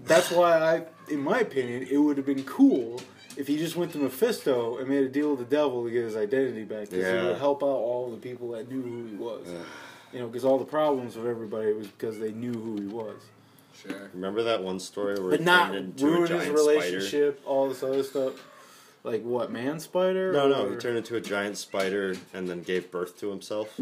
Speaker 2: That's why in my opinion, it would have been cool if he just went to Mephisto and made a deal with the devil to get his identity back. Because it
Speaker 4: Yeah.
Speaker 2: would help out all the people that knew who he was. Because all the problems of everybody was because they knew who he was.
Speaker 3: Sure.
Speaker 4: Remember that one story where
Speaker 2: But
Speaker 4: he
Speaker 2: not
Speaker 4: turned into a
Speaker 2: ruin his
Speaker 4: giant
Speaker 2: relationship, all this other stuff. Like what, Man Spider?
Speaker 4: spider? No,
Speaker 2: Or-
Speaker 4: he turned into a giant spider and then gave birth to himself.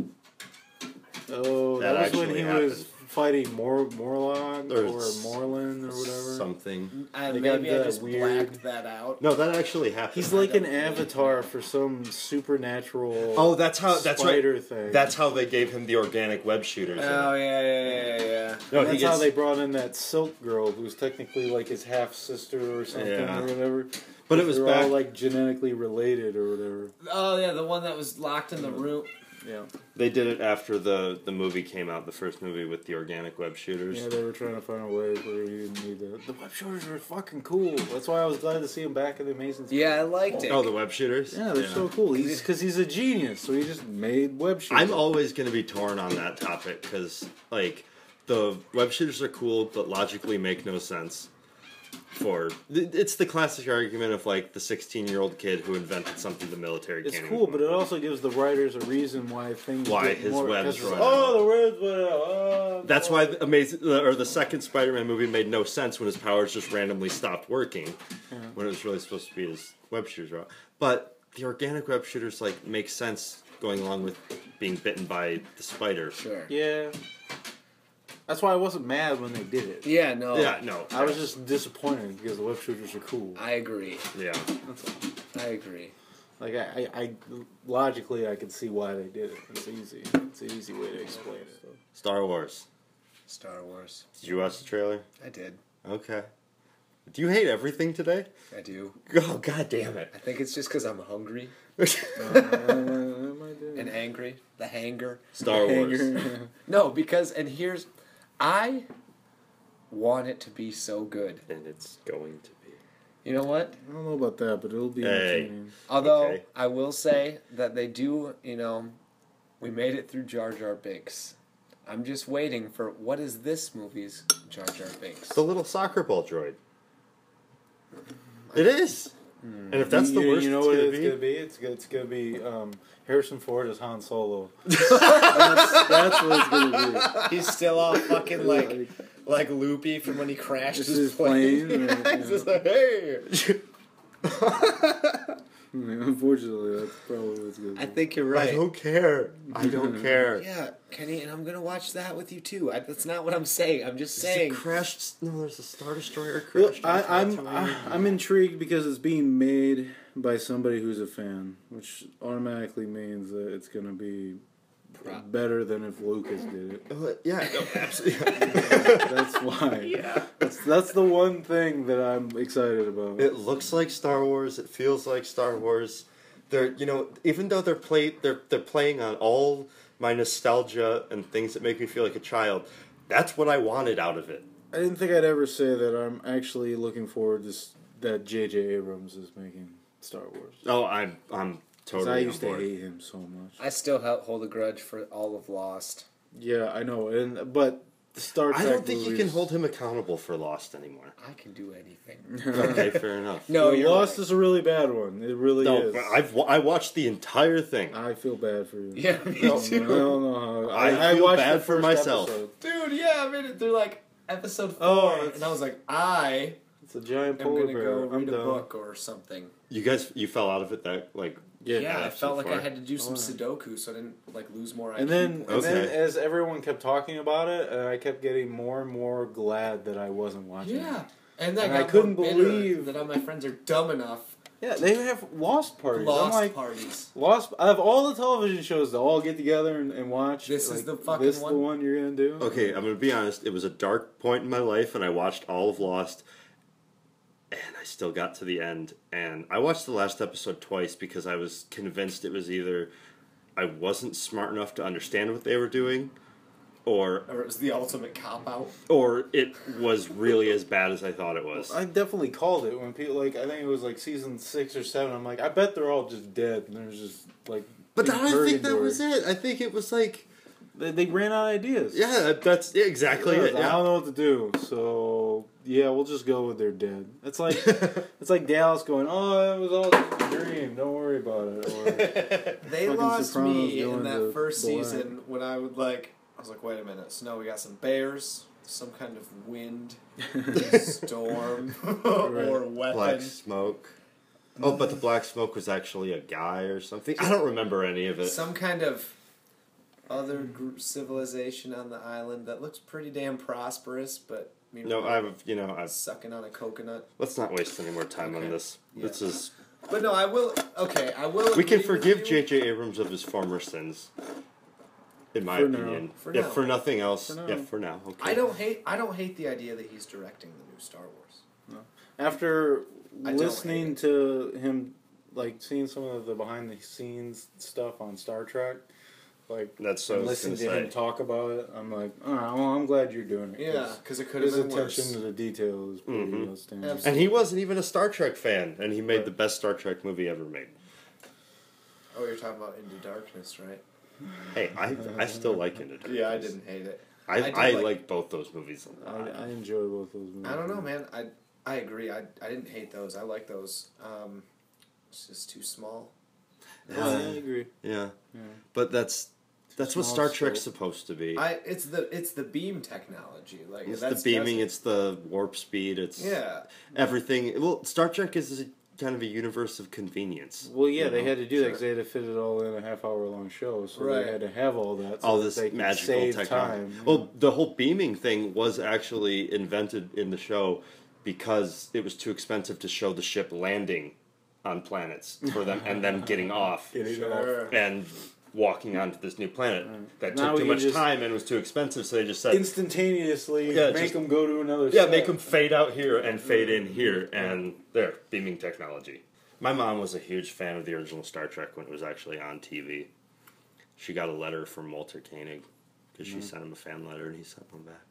Speaker 2: Oh,
Speaker 4: That
Speaker 2: that was when
Speaker 4: actually
Speaker 2: he
Speaker 4: happened.
Speaker 2: was fighting Morlock
Speaker 4: Or
Speaker 2: or Moreland or whatever.
Speaker 4: Something.
Speaker 2: They
Speaker 3: Maybe
Speaker 2: got
Speaker 3: I
Speaker 2: that
Speaker 3: just
Speaker 2: weird-
Speaker 3: blacked that out.
Speaker 4: No, that actually happened.
Speaker 2: He's like an avatar for some supernatural.
Speaker 4: Oh, that's
Speaker 2: spider
Speaker 4: right.
Speaker 2: thing.
Speaker 4: That's how they gave him the organic web shooters.
Speaker 3: Oh yeah.
Speaker 4: No,
Speaker 2: That's
Speaker 4: he
Speaker 2: how
Speaker 4: gets,
Speaker 2: they brought in that Silk Girl, who's technically like his half sister or something
Speaker 4: Yeah.
Speaker 2: or whatever.
Speaker 4: But it was
Speaker 2: They're
Speaker 4: back.
Speaker 2: all like genetically related or whatever.
Speaker 3: Oh yeah, the one that was locked in the room.
Speaker 2: Yeah,
Speaker 4: They did it after the movie came out, the first movie with the organic web shooters.
Speaker 2: yeah. They were trying to find a way where you didn't need that. The web shooters were fucking cool. That's why I was glad to see him back in the Amazing.
Speaker 3: Yeah, I liked it.
Speaker 4: Oh, the web shooters?
Speaker 2: Yeah, they're so cool. Because he's a genius, so he just made web shooters.
Speaker 4: I'm always going to be torn on that topic because, like, the web shooters are cool, but logically make no sense. It's the classic argument of, like, the 16-year-old kid who invented something the military
Speaker 2: It's
Speaker 4: can't
Speaker 2: cool,
Speaker 4: even
Speaker 2: but it also gives the writers a reason why things.
Speaker 4: Why
Speaker 2: get
Speaker 4: his
Speaker 2: more,
Speaker 4: webs
Speaker 2: because-
Speaker 4: run
Speaker 2: Oh, the webs went out. Oh,
Speaker 4: That's why the second Spider-Man movie made no sense when his powers just randomly stopped working, when it was really supposed to be his web shooters. Were out. But the organic web shooters like make sense going along with being bitten by the spider.
Speaker 3: Sure.
Speaker 2: Yeah. That's why I wasn't mad when they did it.
Speaker 3: Yeah, no.
Speaker 4: Yeah, no.
Speaker 2: I was just disappointed because the web shooters are cool.
Speaker 3: I agree.
Speaker 4: Yeah.
Speaker 2: That's all.
Speaker 3: I agree.
Speaker 2: Like I logically I could see why they did it. It's easy. It's an easy way to explain it.
Speaker 4: Star Wars.
Speaker 3: Star Wars.
Speaker 4: Did you watch the trailer?
Speaker 3: I did.
Speaker 4: Okay. Do you hate everything today?
Speaker 3: I do.
Speaker 4: Oh, god damn it.
Speaker 3: I think it's just because I'm hungry
Speaker 2: Am I doing
Speaker 3: and angry. The hanger.
Speaker 4: Star Wars.
Speaker 3: No, because, and here's, I want it to be so good.
Speaker 4: And it's going to be.
Speaker 3: You know what?
Speaker 2: I don't know about that, but it'll be entertaining.
Speaker 3: Although,
Speaker 4: Okay.
Speaker 3: I will say that they do, we made it through Jar Jar Binks. I'm just waiting for what is this movie's Jar Jar Binks?
Speaker 4: The little soccer ball droid. It is. And if that's the worst,
Speaker 2: you know
Speaker 4: it's
Speaker 2: what
Speaker 4: gonna
Speaker 2: it's
Speaker 4: be?
Speaker 2: gonna be? It's gonna be Harrison Ford as Han Solo. that's what it's gonna be.
Speaker 3: He's still all fucking like loopy from when he crashed
Speaker 2: This
Speaker 3: his
Speaker 2: is
Speaker 3: plane.
Speaker 2: plane.
Speaker 3: He's just like, hey.
Speaker 2: Unfortunately, that's probably what's gonna be.
Speaker 3: I think you're right.
Speaker 4: I don't care. I don't care.
Speaker 3: Yeah, Kenny, and I'm gonna watch that with you too. That's not what I'm saying. I'm just
Speaker 4: There's
Speaker 3: saying.
Speaker 4: a crashed. No, there's a Star Destroyer
Speaker 2: Well,
Speaker 4: crashed.
Speaker 2: I'm intrigued because it's being made by somebody who's a fan, which automatically means that it's gonna be better than if Lucas did it.
Speaker 4: Yeah, no, absolutely.
Speaker 2: That's why.
Speaker 3: Yeah.
Speaker 2: That's the one thing that I'm excited about.
Speaker 4: It looks like Star Wars. It feels like Star Wars. They're, even though they're playing on all my nostalgia and things that make me feel like a child. That's what I wanted out of it.
Speaker 2: I didn't think I'd ever say that I'm actually looking forward to that J.J. Abrams is making Star Wars.
Speaker 4: Oh, I'm
Speaker 2: 'Cause
Speaker 4: totally.
Speaker 2: I used to
Speaker 4: on board.
Speaker 2: hate him so much.
Speaker 3: I still hold a grudge for all of Lost.
Speaker 2: Yeah, I know, but the Star Trek
Speaker 4: I don't think you
Speaker 2: movies-
Speaker 4: can hold him accountable for Lost anymore.
Speaker 3: I can do anything.
Speaker 4: Okay, fair enough.
Speaker 3: No,
Speaker 2: Well,
Speaker 3: you're
Speaker 2: Lost
Speaker 3: right.
Speaker 2: is a really bad one. It really
Speaker 4: No,
Speaker 2: is.
Speaker 4: but I watched the entire thing.
Speaker 2: I feel bad for you.
Speaker 3: Yeah, me
Speaker 2: I don't
Speaker 3: too.
Speaker 2: know how.
Speaker 4: I feel
Speaker 2: watched
Speaker 4: bad
Speaker 2: the
Speaker 4: for
Speaker 2: first
Speaker 4: myself.
Speaker 2: episode.
Speaker 3: Dude, yeah, I made it through like episode 4,
Speaker 2: Oh,
Speaker 3: and I was like, I
Speaker 2: It's a giant
Speaker 3: am
Speaker 2: polar
Speaker 3: gonna
Speaker 2: bear.
Speaker 3: go
Speaker 2: I'm
Speaker 3: read a
Speaker 2: done.
Speaker 3: book or something.
Speaker 4: You fell out of it that
Speaker 3: Yeah, I
Speaker 4: episode
Speaker 3: felt like I
Speaker 4: 4.
Speaker 3: had to do some
Speaker 2: Oh.
Speaker 3: Sudoku so I didn't lose more IQ
Speaker 2: And then
Speaker 3: points.
Speaker 2: as everyone kept talking about it, I kept getting more and more glad that I wasn't watching.
Speaker 3: Yeah,
Speaker 2: it.
Speaker 3: and
Speaker 2: And
Speaker 3: I
Speaker 2: I couldn't
Speaker 3: more bitter
Speaker 2: believe-
Speaker 3: that all my friends are dumb enough.
Speaker 2: Yeah, they have Lost parties. I'm
Speaker 3: Lost
Speaker 2: like,
Speaker 3: parties.
Speaker 2: Lost. I have all the television shows to all get together and watch.
Speaker 3: This is
Speaker 2: like,
Speaker 3: the fucking
Speaker 2: this
Speaker 3: one?
Speaker 2: the one you're gonna do.
Speaker 4: Okay, I'm gonna be honest. It was a dark point in my life, and I watched all of Lost, and I still got to the end. And I watched the last episode twice because I was convinced it was either I wasn't smart enough to understand what they were doing, or
Speaker 3: Or it was the ultimate cop out.
Speaker 4: it was really as bad as I thought it was.
Speaker 2: I definitely called it when people I think it was season 6 or 7. I'm like, I bet they're all just dead, and there's just
Speaker 4: But
Speaker 2: in
Speaker 4: I think that
Speaker 2: purgatory.
Speaker 4: was it. I think it was
Speaker 2: They ran out of ideas.
Speaker 4: yeah, that's exactly it.
Speaker 2: I
Speaker 4: Yeah.
Speaker 2: don't know what to do, so yeah, we'll just go with they're dead. It's like it's like Dallas going, "Oh, it was all just a dream. Don't worry about it." Or
Speaker 3: They
Speaker 2: Fucking
Speaker 3: lost
Speaker 2: Sopranos
Speaker 3: me in
Speaker 2: going
Speaker 3: that
Speaker 2: to
Speaker 3: first
Speaker 2: black.
Speaker 3: season when I was like, wait a minute. So now we got some bears, some kind of wind, storm, or weapon.
Speaker 4: Black smoke. Oh, but the black smoke was actually a guy or something. I don't remember any of it.
Speaker 3: Some kind of other civilization on the island that looks pretty damn prosperous, but
Speaker 4: No, I've
Speaker 3: sucking on a coconut.
Speaker 4: let's not waste any more time
Speaker 3: Okay.
Speaker 4: on this.
Speaker 3: Yeah.
Speaker 4: This is
Speaker 3: But no, I will. Okay, I will.
Speaker 4: we can
Speaker 3: agree with
Speaker 4: forgive
Speaker 3: you.
Speaker 4: J.J. Abrams of his former sins. In my
Speaker 2: For now.
Speaker 4: opinion,
Speaker 3: For
Speaker 4: yeah,
Speaker 3: now.
Speaker 4: for nothing else.
Speaker 2: For now.
Speaker 4: Yeah, for now. Okay.
Speaker 3: I don't hate the idea that he's directing the new Star Wars.
Speaker 2: after
Speaker 3: I don't
Speaker 2: listening
Speaker 3: hate
Speaker 2: to him, seeing some of the behind the scenes stuff on Star Trek,
Speaker 4: That's so. I was
Speaker 2: listening
Speaker 4: gonna
Speaker 2: to him
Speaker 4: say.
Speaker 2: talk about it, I'm like, all right, well, I'm glad you're doing it.
Speaker 3: Yeah, because it could have
Speaker 2: His
Speaker 3: been
Speaker 2: attention
Speaker 3: worse.
Speaker 2: to the detail is pretty
Speaker 4: Mhm.
Speaker 2: outstanding.
Speaker 3: Absolutely.
Speaker 4: And he wasn't even a Star Trek fan, and he made
Speaker 2: Right.
Speaker 4: the best Star Trek movie ever made.
Speaker 3: Oh, you're talking about Into Darkness, right?
Speaker 4: Hey, I still like Into Darkness.
Speaker 3: Yeah, I didn't hate it.
Speaker 4: I
Speaker 3: I did
Speaker 4: like both those movies a lot.
Speaker 2: I enjoy both those movies.
Speaker 3: I don't know, man. I agree. I didn't hate those. I like those. It's just too small.
Speaker 2: Yeah, I agree.
Speaker 4: Yeah,
Speaker 2: Yeah.
Speaker 4: but that's what
Speaker 2: small
Speaker 4: Star Trek's
Speaker 2: scope.
Speaker 4: supposed to be.
Speaker 3: It's the beam technology.
Speaker 4: It's
Speaker 3: that's
Speaker 4: the beaming, it's the warp speed, it's
Speaker 3: yeah.
Speaker 4: everything. Well, Star Trek is kind of a universe of convenience.
Speaker 2: Well, yeah,
Speaker 4: you
Speaker 2: they
Speaker 4: know?
Speaker 2: had to do that
Speaker 3: Sure.
Speaker 2: because they had to fit it all in a half-hour-long show, so
Speaker 3: Right.
Speaker 2: they had to have all that. So
Speaker 4: all
Speaker 2: that
Speaker 4: this
Speaker 2: they could
Speaker 4: magical
Speaker 2: save
Speaker 4: technology.
Speaker 2: time.
Speaker 4: Well, the whole beaming thing was actually invented in the show because it was too expensive to show the ship landing on planets for them and them getting off
Speaker 3: Sure.
Speaker 4: and walking onto this new planet. That
Speaker 2: Now
Speaker 4: took
Speaker 2: we
Speaker 4: too
Speaker 2: can
Speaker 4: much
Speaker 2: just-
Speaker 4: time and was too expensive, so they just said,
Speaker 2: instantaneously
Speaker 4: Yeah,
Speaker 2: make
Speaker 4: just-
Speaker 2: them go to another.
Speaker 4: yeah,
Speaker 2: set.
Speaker 4: make them fade out here and fade in here, and there, beaming technology. My mom was a huge fan of the original Star Trek when it was actually on TV. She got a letter from Walter Koenig because she sent him a fan letter, and he sent one back.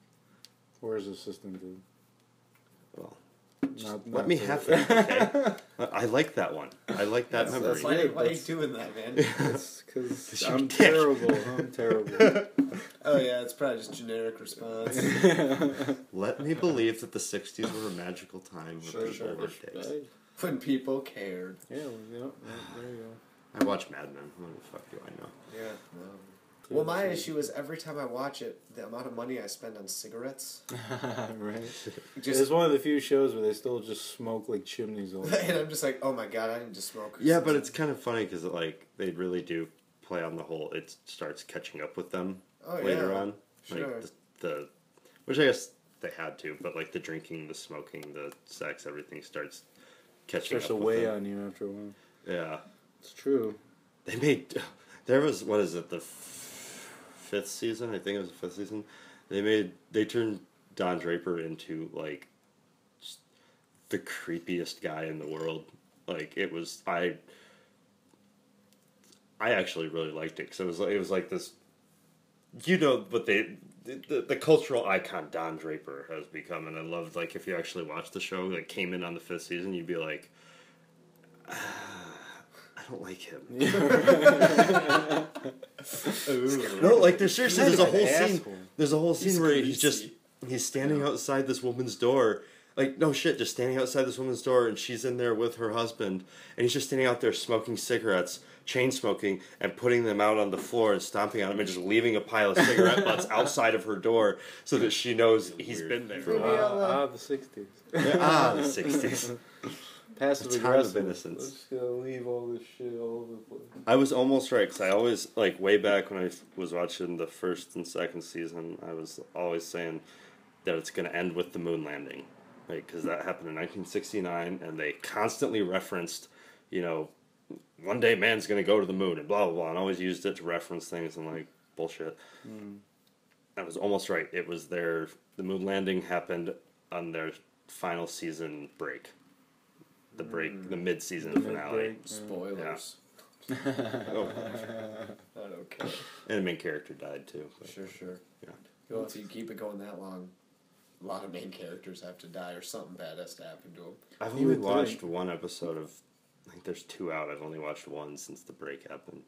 Speaker 2: Where's the system, dude?
Speaker 4: Well, Let me have that, okay? I like that one. I like that memory.
Speaker 3: Why are you doing that, man?
Speaker 2: Because I'm terrible. I'm terrible.
Speaker 3: Oh, yeah, it's probably just generic response.
Speaker 4: Let me believe that the 60s were a magical time.
Speaker 3: Sure. When people cared.
Speaker 2: Yeah, there you go.
Speaker 4: I watch Mad Men. What the fuck do I know?
Speaker 3: Yeah, no. Well, my issue is every time I watch it, the amount of money I spend on cigarettes.
Speaker 2: Right. It's one of the few shows where they still just smoke like chimneys all the time.
Speaker 3: And I'm just like, oh my god, I need to smoke.
Speaker 4: Yeah, but it's kind of funny because like they really do play on the whole. It starts catching up with them later on.
Speaker 3: Sure.
Speaker 4: Like which I guess they had to, but like the drinking, the smoking, the sex, everything starts catching up.
Speaker 2: Starts to weigh on you after a while.
Speaker 4: Yeah,
Speaker 2: it's true.
Speaker 4: They made there was what is it the fifth season? I think it was the fifth season. They turned Don Draper into like just the creepiest guy in the world. Like it was I actually really liked it because it was like this, what the cultural icon Don Draper has become, and I loved like if you actually watched the show, like came in on the fifth season, you'd be like, I don't like him. No, like there's a whole scene. There's a whole scene where he's standing outside this woman's door. Like, no shit, just standing outside this woman's door, and she's in there with her husband, and he's just standing out there smoking cigarettes, chain smoking, and putting them out on the floor and stomping on them, and just leaving a pile of cigarette butts outside of her door so that she knows he's been there.
Speaker 2: The 60s.
Speaker 4: Yeah, the 60s.
Speaker 2: Passive
Speaker 4: aggressive innocence.
Speaker 2: Let's just leave all this shit all over the place.
Speaker 4: I was almost right, because I always, like, way back when I was watching the first and second season, I was always saying that it's going to end with the moon landing. Like, because that happened in 1969, and they constantly referenced, one day man's going to go to the moon, and blah, blah, blah, and always used it to reference things, and, like, bullshit. I was almost right. It was the moon landing happened on their final season break. The mid-season finale.
Speaker 3: Spoilers.
Speaker 4: Yeah.
Speaker 3: Oh. I don't care.
Speaker 4: And the main character died, too. But,
Speaker 3: sure.
Speaker 4: Yeah.
Speaker 3: Well, if you keep it going that long, a lot of main characters have to die or something bad has to happen to them.
Speaker 4: I've only watched one episode of... I think there's 2 out. I've only watched one since the break happened.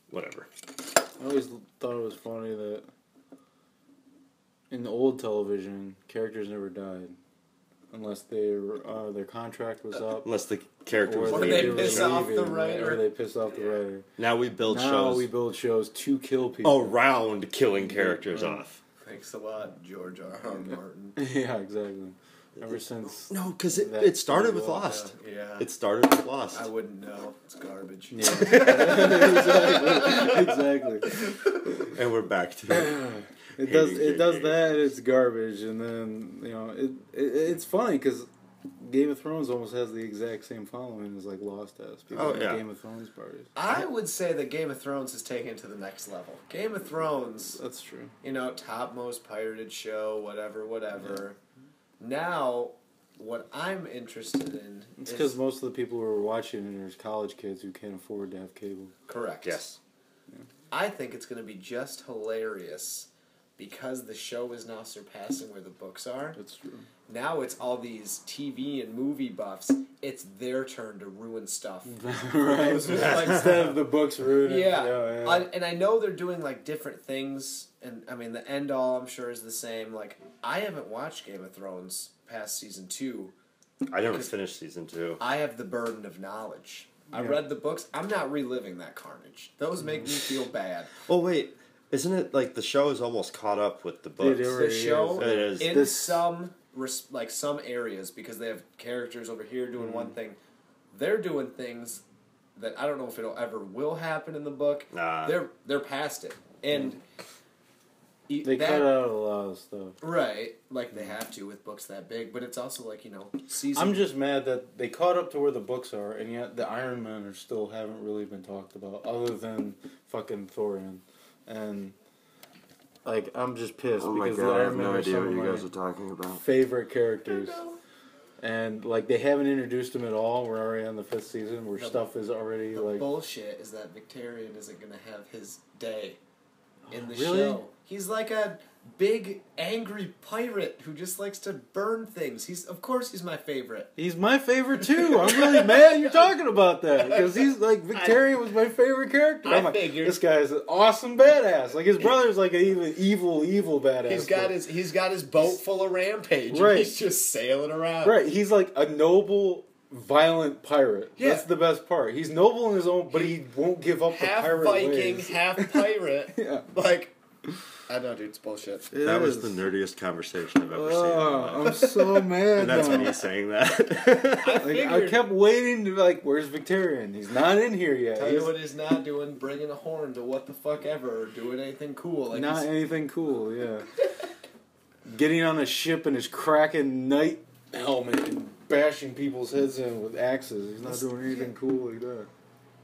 Speaker 4: Whatever.
Speaker 2: I always thought it was funny that in the old television, characters never died. Unless their contract was up.
Speaker 4: Unless the character was
Speaker 3: leaving. Or they piss off the writer.
Speaker 2: Or they piss off the writer.
Speaker 4: Now we build shows
Speaker 2: to kill people.
Speaker 4: Around killing characters off.
Speaker 3: Thanks a lot, George R.R. Martin.
Speaker 2: Yeah, exactly. Ever since...
Speaker 4: No, because it started with Lost.
Speaker 3: Yeah.
Speaker 4: It started with Lost.
Speaker 3: I wouldn't know. It's garbage.
Speaker 2: Yeah. Exactly.
Speaker 4: And we're back to
Speaker 2: it does that. It's garbage, and then it's funny because Game of Thrones almost has the exact same following as like Lost has. People Game of Thrones parties.
Speaker 3: I would say that Game of Thrones is taken to the next level. Game of Thrones.
Speaker 2: That's true.
Speaker 3: Top most pirated show, whatever. Yeah. Now, what I'm interested in
Speaker 2: it's because most of the people who are watching it are college kids who can't afford to have cable.
Speaker 3: Correct.
Speaker 4: Yes.
Speaker 3: Yeah. I think it's going to be just hilarious because the show is now surpassing where the books are.
Speaker 2: That's true.
Speaker 3: Now it's all these TV and movie buffs. It's their turn to ruin stuff.
Speaker 2: Right. Instead of the books ruining.
Speaker 3: Yeah. And I know they're doing like different things. And I mean, the end all I'm sure is the same. Like, I haven't watched Game of Thrones past season 2.
Speaker 4: I never finished season 2.
Speaker 3: I have the burden of knowledge. I read the books. I'm not reliving that carnage. Those make me feel bad.
Speaker 4: Oh, wait. Isn't it like the show is almost caught up with the books?
Speaker 3: The show
Speaker 4: is.
Speaker 3: In some areas, because they have characters over here doing one thing, they're doing things that I don't know if it'll ever will happen in the book.
Speaker 4: Nah.
Speaker 3: They're past it. And
Speaker 2: they cut out a lot of stuff.
Speaker 3: Right. Like they have to with books that big, but it's also like, season.
Speaker 2: I'm just mad that they caught up to where the books are, and yet the Iron Men haven't really been talked about, other than fucking Thorin. And like, I'm just pissed because the Iron Men are some of my
Speaker 4: talking about.
Speaker 2: Favorite characters. And like, they haven't introduced them at all. We're already on the 5th season where stuff is already
Speaker 3: the
Speaker 2: like...
Speaker 3: bullshit is that Victorian isn't going to have his day in the
Speaker 2: really?
Speaker 3: show. He's like a big, angry pirate who just likes to burn things. Of course he's my favorite.
Speaker 2: He's my favorite too. I'm really mad you're talking about that because he's like Victarion was my favorite character. I'm like,
Speaker 3: figured
Speaker 2: this guy is an awesome badass. Like his brother's like an even evil badass.
Speaker 3: He's got his boat full of rampage.
Speaker 2: Right.
Speaker 3: And he's just sailing around.
Speaker 2: Right. He's like a noble, violent pirate.
Speaker 3: Yeah.
Speaker 2: That's the best part. He's noble in his own, but he won't give up the pirate
Speaker 3: Viking,
Speaker 2: ways.
Speaker 3: half pirate.
Speaker 2: Yeah.
Speaker 3: Like, I know, dude, it's bullshit.
Speaker 4: That was the nerdiest conversation I've ever seen.
Speaker 2: I'm so mad.
Speaker 4: And that's
Speaker 2: now.
Speaker 4: me saying that.
Speaker 2: I kept waiting to be like, where's Victarion? He's not in here yet.
Speaker 3: Tell you what he's not doing, bringing a horn to what the fuck ever, or doing anything cool. Like
Speaker 2: not anything cool, yeah. Getting on a ship in his Kraken knight helmet and bashing people's heads in with axes. He's not doing anything cool like that.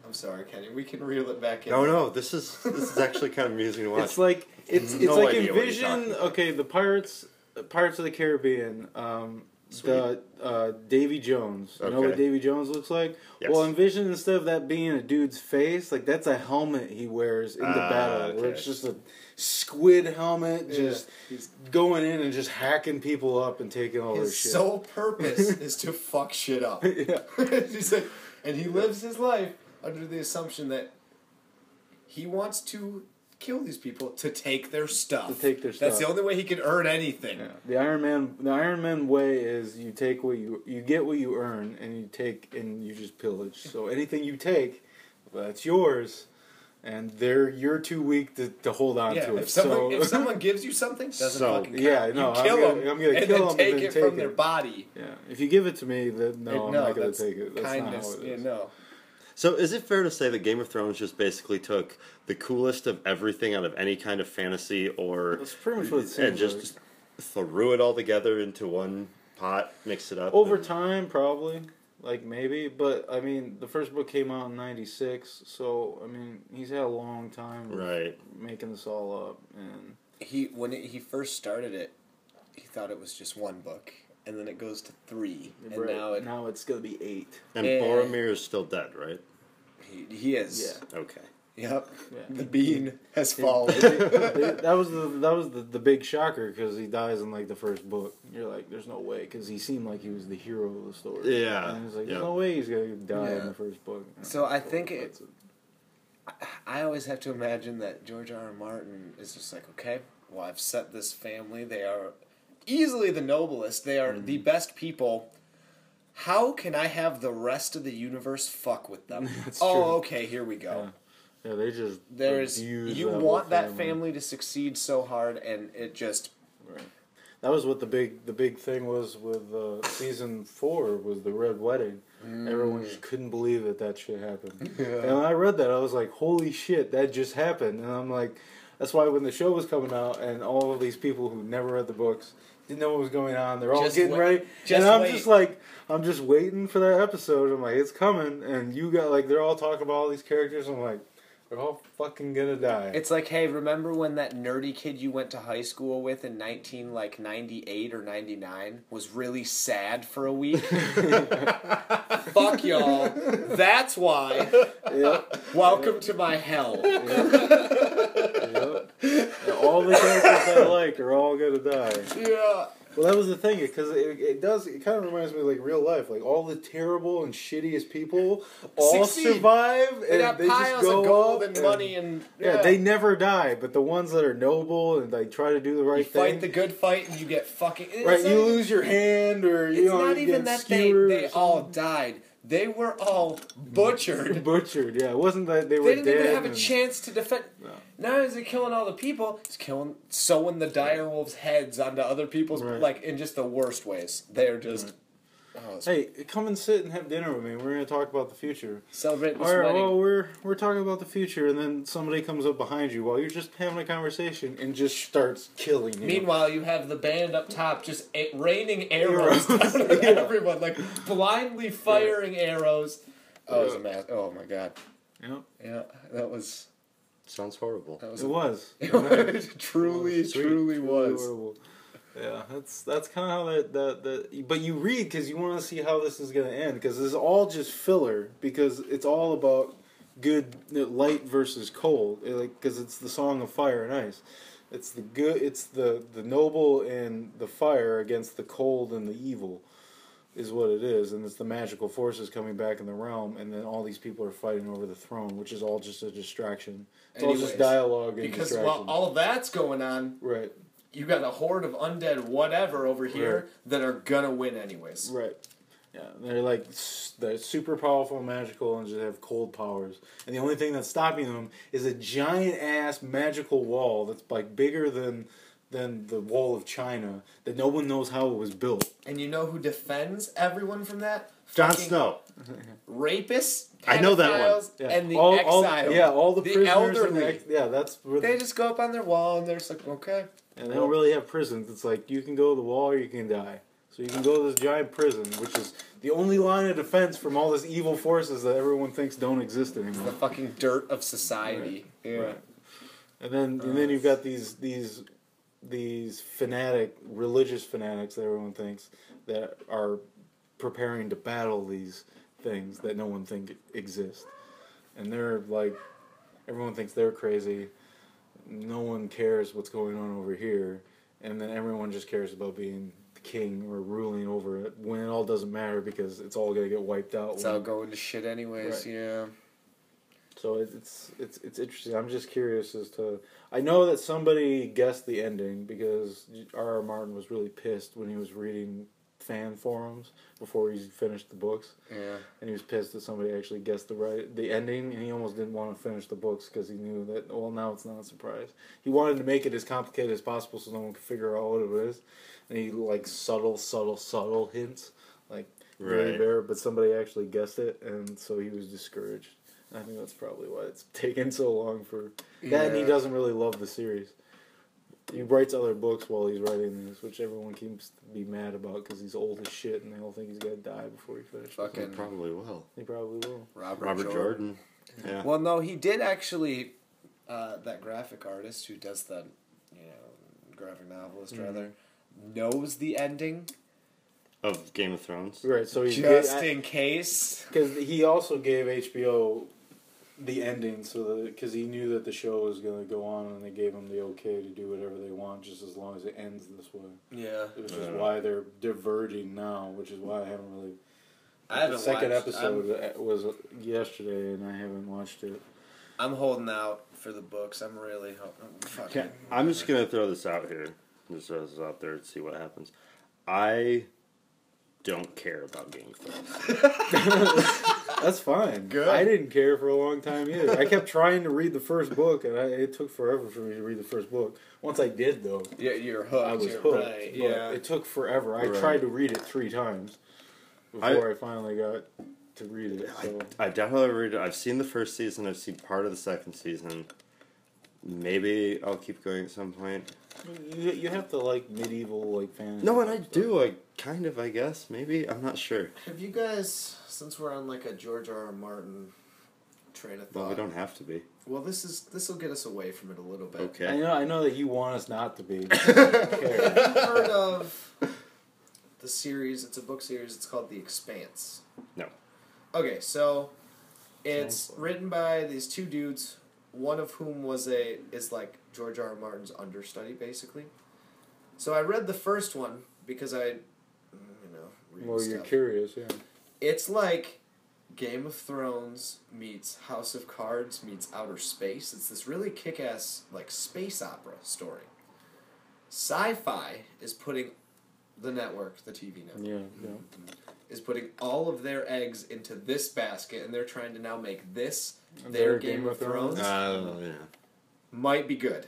Speaker 3: I'm sorry, Kenny. We can reel it back in.
Speaker 4: No, this is actually kind of amusing to watch.
Speaker 2: It's like it's
Speaker 4: No
Speaker 2: like
Speaker 4: idea what you're
Speaker 2: envision.
Speaker 4: talking
Speaker 2: Okay, the Pirates of the Caribbean. The Davy Jones. You know what
Speaker 4: Okay.
Speaker 2: Davy Jones looks like?
Speaker 4: Yes.
Speaker 2: Well, envision instead of that being a dude's face, like that's a helmet he wears in the battle, where
Speaker 4: okay.
Speaker 2: it's just a squid helmet, just
Speaker 3: He's,
Speaker 2: going in and just hacking people up and taking all their
Speaker 3: his
Speaker 2: shit.
Speaker 3: sole purpose is to fuck shit up.
Speaker 2: Yeah.
Speaker 3: He's like, and he lives his life under the assumption that he wants to kill these people to take their stuff. That's the only way he can earn anything.
Speaker 2: Yeah. The Iron Man way is you take what you get what you earn, and you take and you just pillage. So anything you take, that's yours, and you're too weak to hold on to it.
Speaker 3: If someone gives you something, doesn't fucking count.
Speaker 2: Yeah, no,
Speaker 3: you kill them
Speaker 2: I'm gonna
Speaker 3: and
Speaker 2: kill
Speaker 3: then
Speaker 2: them
Speaker 3: take it from their body.
Speaker 2: Yeah, if you give it to me, then I'm not gonna take it. That's
Speaker 3: kindness.
Speaker 2: not how it is.
Speaker 3: Yeah, no.
Speaker 4: So is it fair to say that Game of Thrones just basically took the coolest of everything out of any kind of fantasy, or
Speaker 2: That's pretty much what it seems
Speaker 4: and just threw it all together into one pot, mixed it up?
Speaker 2: Over time, probably, like maybe, but I mean, the first book came out in '96, so I mean, he's had a long time
Speaker 4: right
Speaker 2: making this all up, and
Speaker 3: When he first started it, he thought it was just one book. And then it goes to 3, and
Speaker 2: now it's gonna be 8.
Speaker 4: And Boromir is still dead, right?
Speaker 3: He is.
Speaker 2: Yeah.
Speaker 4: Okay.
Speaker 3: Yep.
Speaker 2: Yeah.
Speaker 3: The bean has fallen.
Speaker 2: That was the big shocker because he dies in like the first book. You're like, there's no way because he seemed like he was the hero of the story.
Speaker 4: Yeah.
Speaker 2: And he's like, there's no way he's gonna die in the first book.
Speaker 3: So I think I always have to imagine that George R. R. Martin is just like, okay, well, I've set this family. They are easily the noblest. They are the best people. How can I have the rest of the universe fuck with them?
Speaker 2: That's
Speaker 3: true.
Speaker 2: true.
Speaker 3: Okay, here we go.
Speaker 2: Yeah, they just
Speaker 3: You want that family to succeed so hard, and it just
Speaker 2: right. That was what the big thing was with season 4 was the Red Wedding. Everyone just couldn't believe that shit happened. Yeah. And when I read that, I was like, holy shit, that just happened. And I'm like, that's why when the show was coming out and all of these people who never read the books didn't know what was going on, they're all
Speaker 3: Just
Speaker 2: getting ready.
Speaker 3: just
Speaker 2: And I'm
Speaker 3: wait.
Speaker 2: just like, I'm just waiting for that episode. I'm like, it's coming. And you got like, they're all talking about all these characters. I'm like, they're all fucking gonna die.
Speaker 3: It's like, hey, remember when that nerdy kid you went to high school with in 1998 or 99 was really sad for a week? Fuck y'all. That's why.
Speaker 2: Yep.
Speaker 3: Welcome to my hell.
Speaker 2: Yep. And all the characters I like are all gonna die.
Speaker 3: Yeah.
Speaker 2: Well, that was the thing, because it kind of reminds me of like real life. Like all the terrible and shittiest people all
Speaker 3: Succeed.
Speaker 2: survive,
Speaker 3: They
Speaker 2: and
Speaker 3: got
Speaker 2: they
Speaker 3: piles
Speaker 2: just go
Speaker 3: of gold
Speaker 2: up
Speaker 3: and money and
Speaker 2: yeah, they never die. But the ones that are noble and they try to do the right
Speaker 3: you
Speaker 2: thing,
Speaker 3: fight the good fight and you get fucking
Speaker 2: right. You lose your hand, or you
Speaker 3: It's
Speaker 2: know,
Speaker 3: not
Speaker 2: you
Speaker 3: even
Speaker 2: get
Speaker 3: that
Speaker 2: skewered
Speaker 3: they
Speaker 2: or
Speaker 3: all
Speaker 2: something.
Speaker 3: died. They were all butchered.
Speaker 2: Butchered. Yeah, it wasn't that they were
Speaker 3: They didn't
Speaker 2: dead.
Speaker 3: even have a
Speaker 2: and-
Speaker 3: chance to defend.
Speaker 2: No.
Speaker 3: Not only is he killing all the people, he's sewing the direwolves' heads onto other people's,
Speaker 2: Right.
Speaker 3: like, in just the worst ways. They're just... Oh,
Speaker 2: Hey, come and sit and have dinner with me. We're going to talk about the future.
Speaker 3: celebrate this
Speaker 2: All right,
Speaker 3: wedding.
Speaker 2: well, we're talking about the future, and then somebody comes up behind you while you're just having a conversation and just starts killing you.
Speaker 3: Meanwhile, you have the band up top just raining arrows down at everyone, like, blindly firing arrows. Oh, it was a mess. Oh, my God.
Speaker 2: Yep.
Speaker 3: Yeah, that was...
Speaker 4: Sounds horrible.
Speaker 3: That was
Speaker 2: It was.
Speaker 3: It truly was.
Speaker 2: Horrible. Yeah, that's kind of how that. But you read because you want to see how this is going to end, because this is all just filler, because it's all about good light versus cold, because it's the Song of Fire and Ice. It's the good. It's the noble and the fire against the cold and the evil, is what it is, and it's the magical forces coming back in the realm, and then all these people are fighting over the throne, which is all just a distraction. It's all just dialogue and
Speaker 3: because
Speaker 2: distraction.
Speaker 3: while all that's going on,
Speaker 2: right,
Speaker 3: you got a horde of undead whatever over here that are gonna win anyways.
Speaker 2: Right. Yeah, they're like they're super powerful, magical, and just have cold powers. And the only thing that's stopping them is a giant ass magical wall that's like bigger than the wall of China that no one knows how it was built.
Speaker 3: And you know who defends everyone from that?
Speaker 4: Jon Snow.
Speaker 3: Rapists,
Speaker 4: I know that one.
Speaker 3: Yeah. And the exile.
Speaker 2: All the prisoners.
Speaker 3: Elderly.
Speaker 2: That's where
Speaker 3: they just go up on their wall and they're just like, okay.
Speaker 2: And they don't really have prisons. It's like you can go to the wall or you can die. So you can go to this giant prison, which is the only line of defense from all this evil forces that everyone thinks don't exist anymore.
Speaker 3: It's the fucking dirt of society.
Speaker 2: Right.
Speaker 3: Yeah.
Speaker 2: Right. And then you've got these religious fanatics that everyone thinks that are preparing to battle these things that no one thinks exist. And they're like, everyone thinks they're crazy. No one cares what's going on over here. And then everyone just cares about being the king or ruling over it when it all doesn't matter because it's all going to get wiped out.
Speaker 3: It's all going to shit anyways, yeah.
Speaker 2: So it's interesting. I'm just curious as to... I know that somebody guessed the ending because R.R. Martin was really pissed when he was reading fan forums before he finished the books.
Speaker 3: Yeah.
Speaker 2: And he was pissed that somebody actually guessed the ending, and he almost didn't want to finish the books because he knew that, well, now it's not a surprise. He wanted to make it as complicated as possible so no one could figure out what it was. And he, like, subtle hints. Like, very rare, but somebody actually guessed it, and so he was discouraged. I think that's probably why it's taken so long for... Yeah, and he doesn't really love the series. He writes other books while he's writing these, which everyone keeps to be mad about because he's old as shit and they all think he's going to die before he finishes.
Speaker 4: He probably will.
Speaker 2: He probably will.
Speaker 4: Robert Jordan. Yeah.
Speaker 3: Well, no, he did actually... that graphic artist who does the, graphic novelist, rather, knows the ending...
Speaker 4: Of Game of Thrones?
Speaker 2: Right, so he...
Speaker 3: in case.
Speaker 2: Because he also gave HBO the ending because he knew that the show was going to go on and they gave him the okay to do whatever they want just as long as it ends this way.
Speaker 3: Yeah.
Speaker 2: Which is why they're diverging now, which is why I haven't really...
Speaker 3: The second
Speaker 2: episode was yesterday and I haven't watched it.
Speaker 3: I'm holding out for the books. I'm really hoping...
Speaker 4: I'm just going to throw this out here. Just throw this out there and see what happens. I don't care about Game of Thrones.
Speaker 2: That's fine.
Speaker 3: Good.
Speaker 2: I didn't care for a long time either. I kept trying to read the first book, and it took forever for me to read the first book. Once I did, though,
Speaker 3: yeah, you're hooked.
Speaker 2: I was hooked.
Speaker 3: Right,
Speaker 2: but it took forever. I tried to read it 3 times before I finally got to read it. So.
Speaker 4: I definitely read it. I've seen the first season. I've seen part of the second season. Maybe I'll keep going at some point.
Speaker 2: You have to like medieval fantasy.
Speaker 4: No, and I do. I guess. Maybe. I'm not sure.
Speaker 3: Have you guys, since we're on like a George R.R. Martin train of thought...
Speaker 4: Well, we don't have to be.
Speaker 3: Well, this will get us away from it a little bit.
Speaker 2: Okay. I know that you want us not to be.
Speaker 3: Heard of the series? It's a book series. It's called The Expanse.
Speaker 4: No.
Speaker 3: Okay, so it's written by these 2 dudes. One of whom is like George R.R. Martin's understudy, basically. So I read the first one because read
Speaker 2: Well,
Speaker 3: stuff.
Speaker 2: You're curious, yeah.
Speaker 3: It's like Game of Thrones meets House of Cards meets Outer Space. It's this really kick-ass like space opera story. Sci-Fi is putting the network, the TV network, is putting all of their eggs into this basket, and they're trying to now make this their Game of Thrones.
Speaker 4: Yeah.
Speaker 3: Might be good.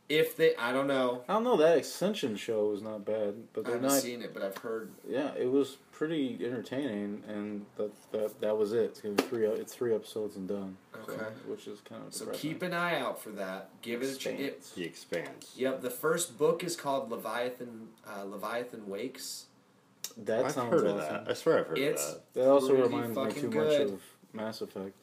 Speaker 3: If they, I don't know.
Speaker 2: I don't know, that Ascension show was not bad, but
Speaker 3: I haven't seen it, but I've heard.
Speaker 2: Yeah, it was pretty entertaining, and that was it. It's gonna be it's 3 episodes and done.
Speaker 3: Okay,
Speaker 2: which is kind of
Speaker 3: so
Speaker 2: depressing.
Speaker 3: Keep an eye out for that. Give it a chance.
Speaker 4: The Expanse.
Speaker 3: Yep, the first book is called Leviathan Wakes.
Speaker 2: That sounds awesome.
Speaker 4: Of that. I swear I've heard of that.
Speaker 2: That also
Speaker 3: really
Speaker 2: reminds me too
Speaker 3: good.
Speaker 2: much of Mass Effect.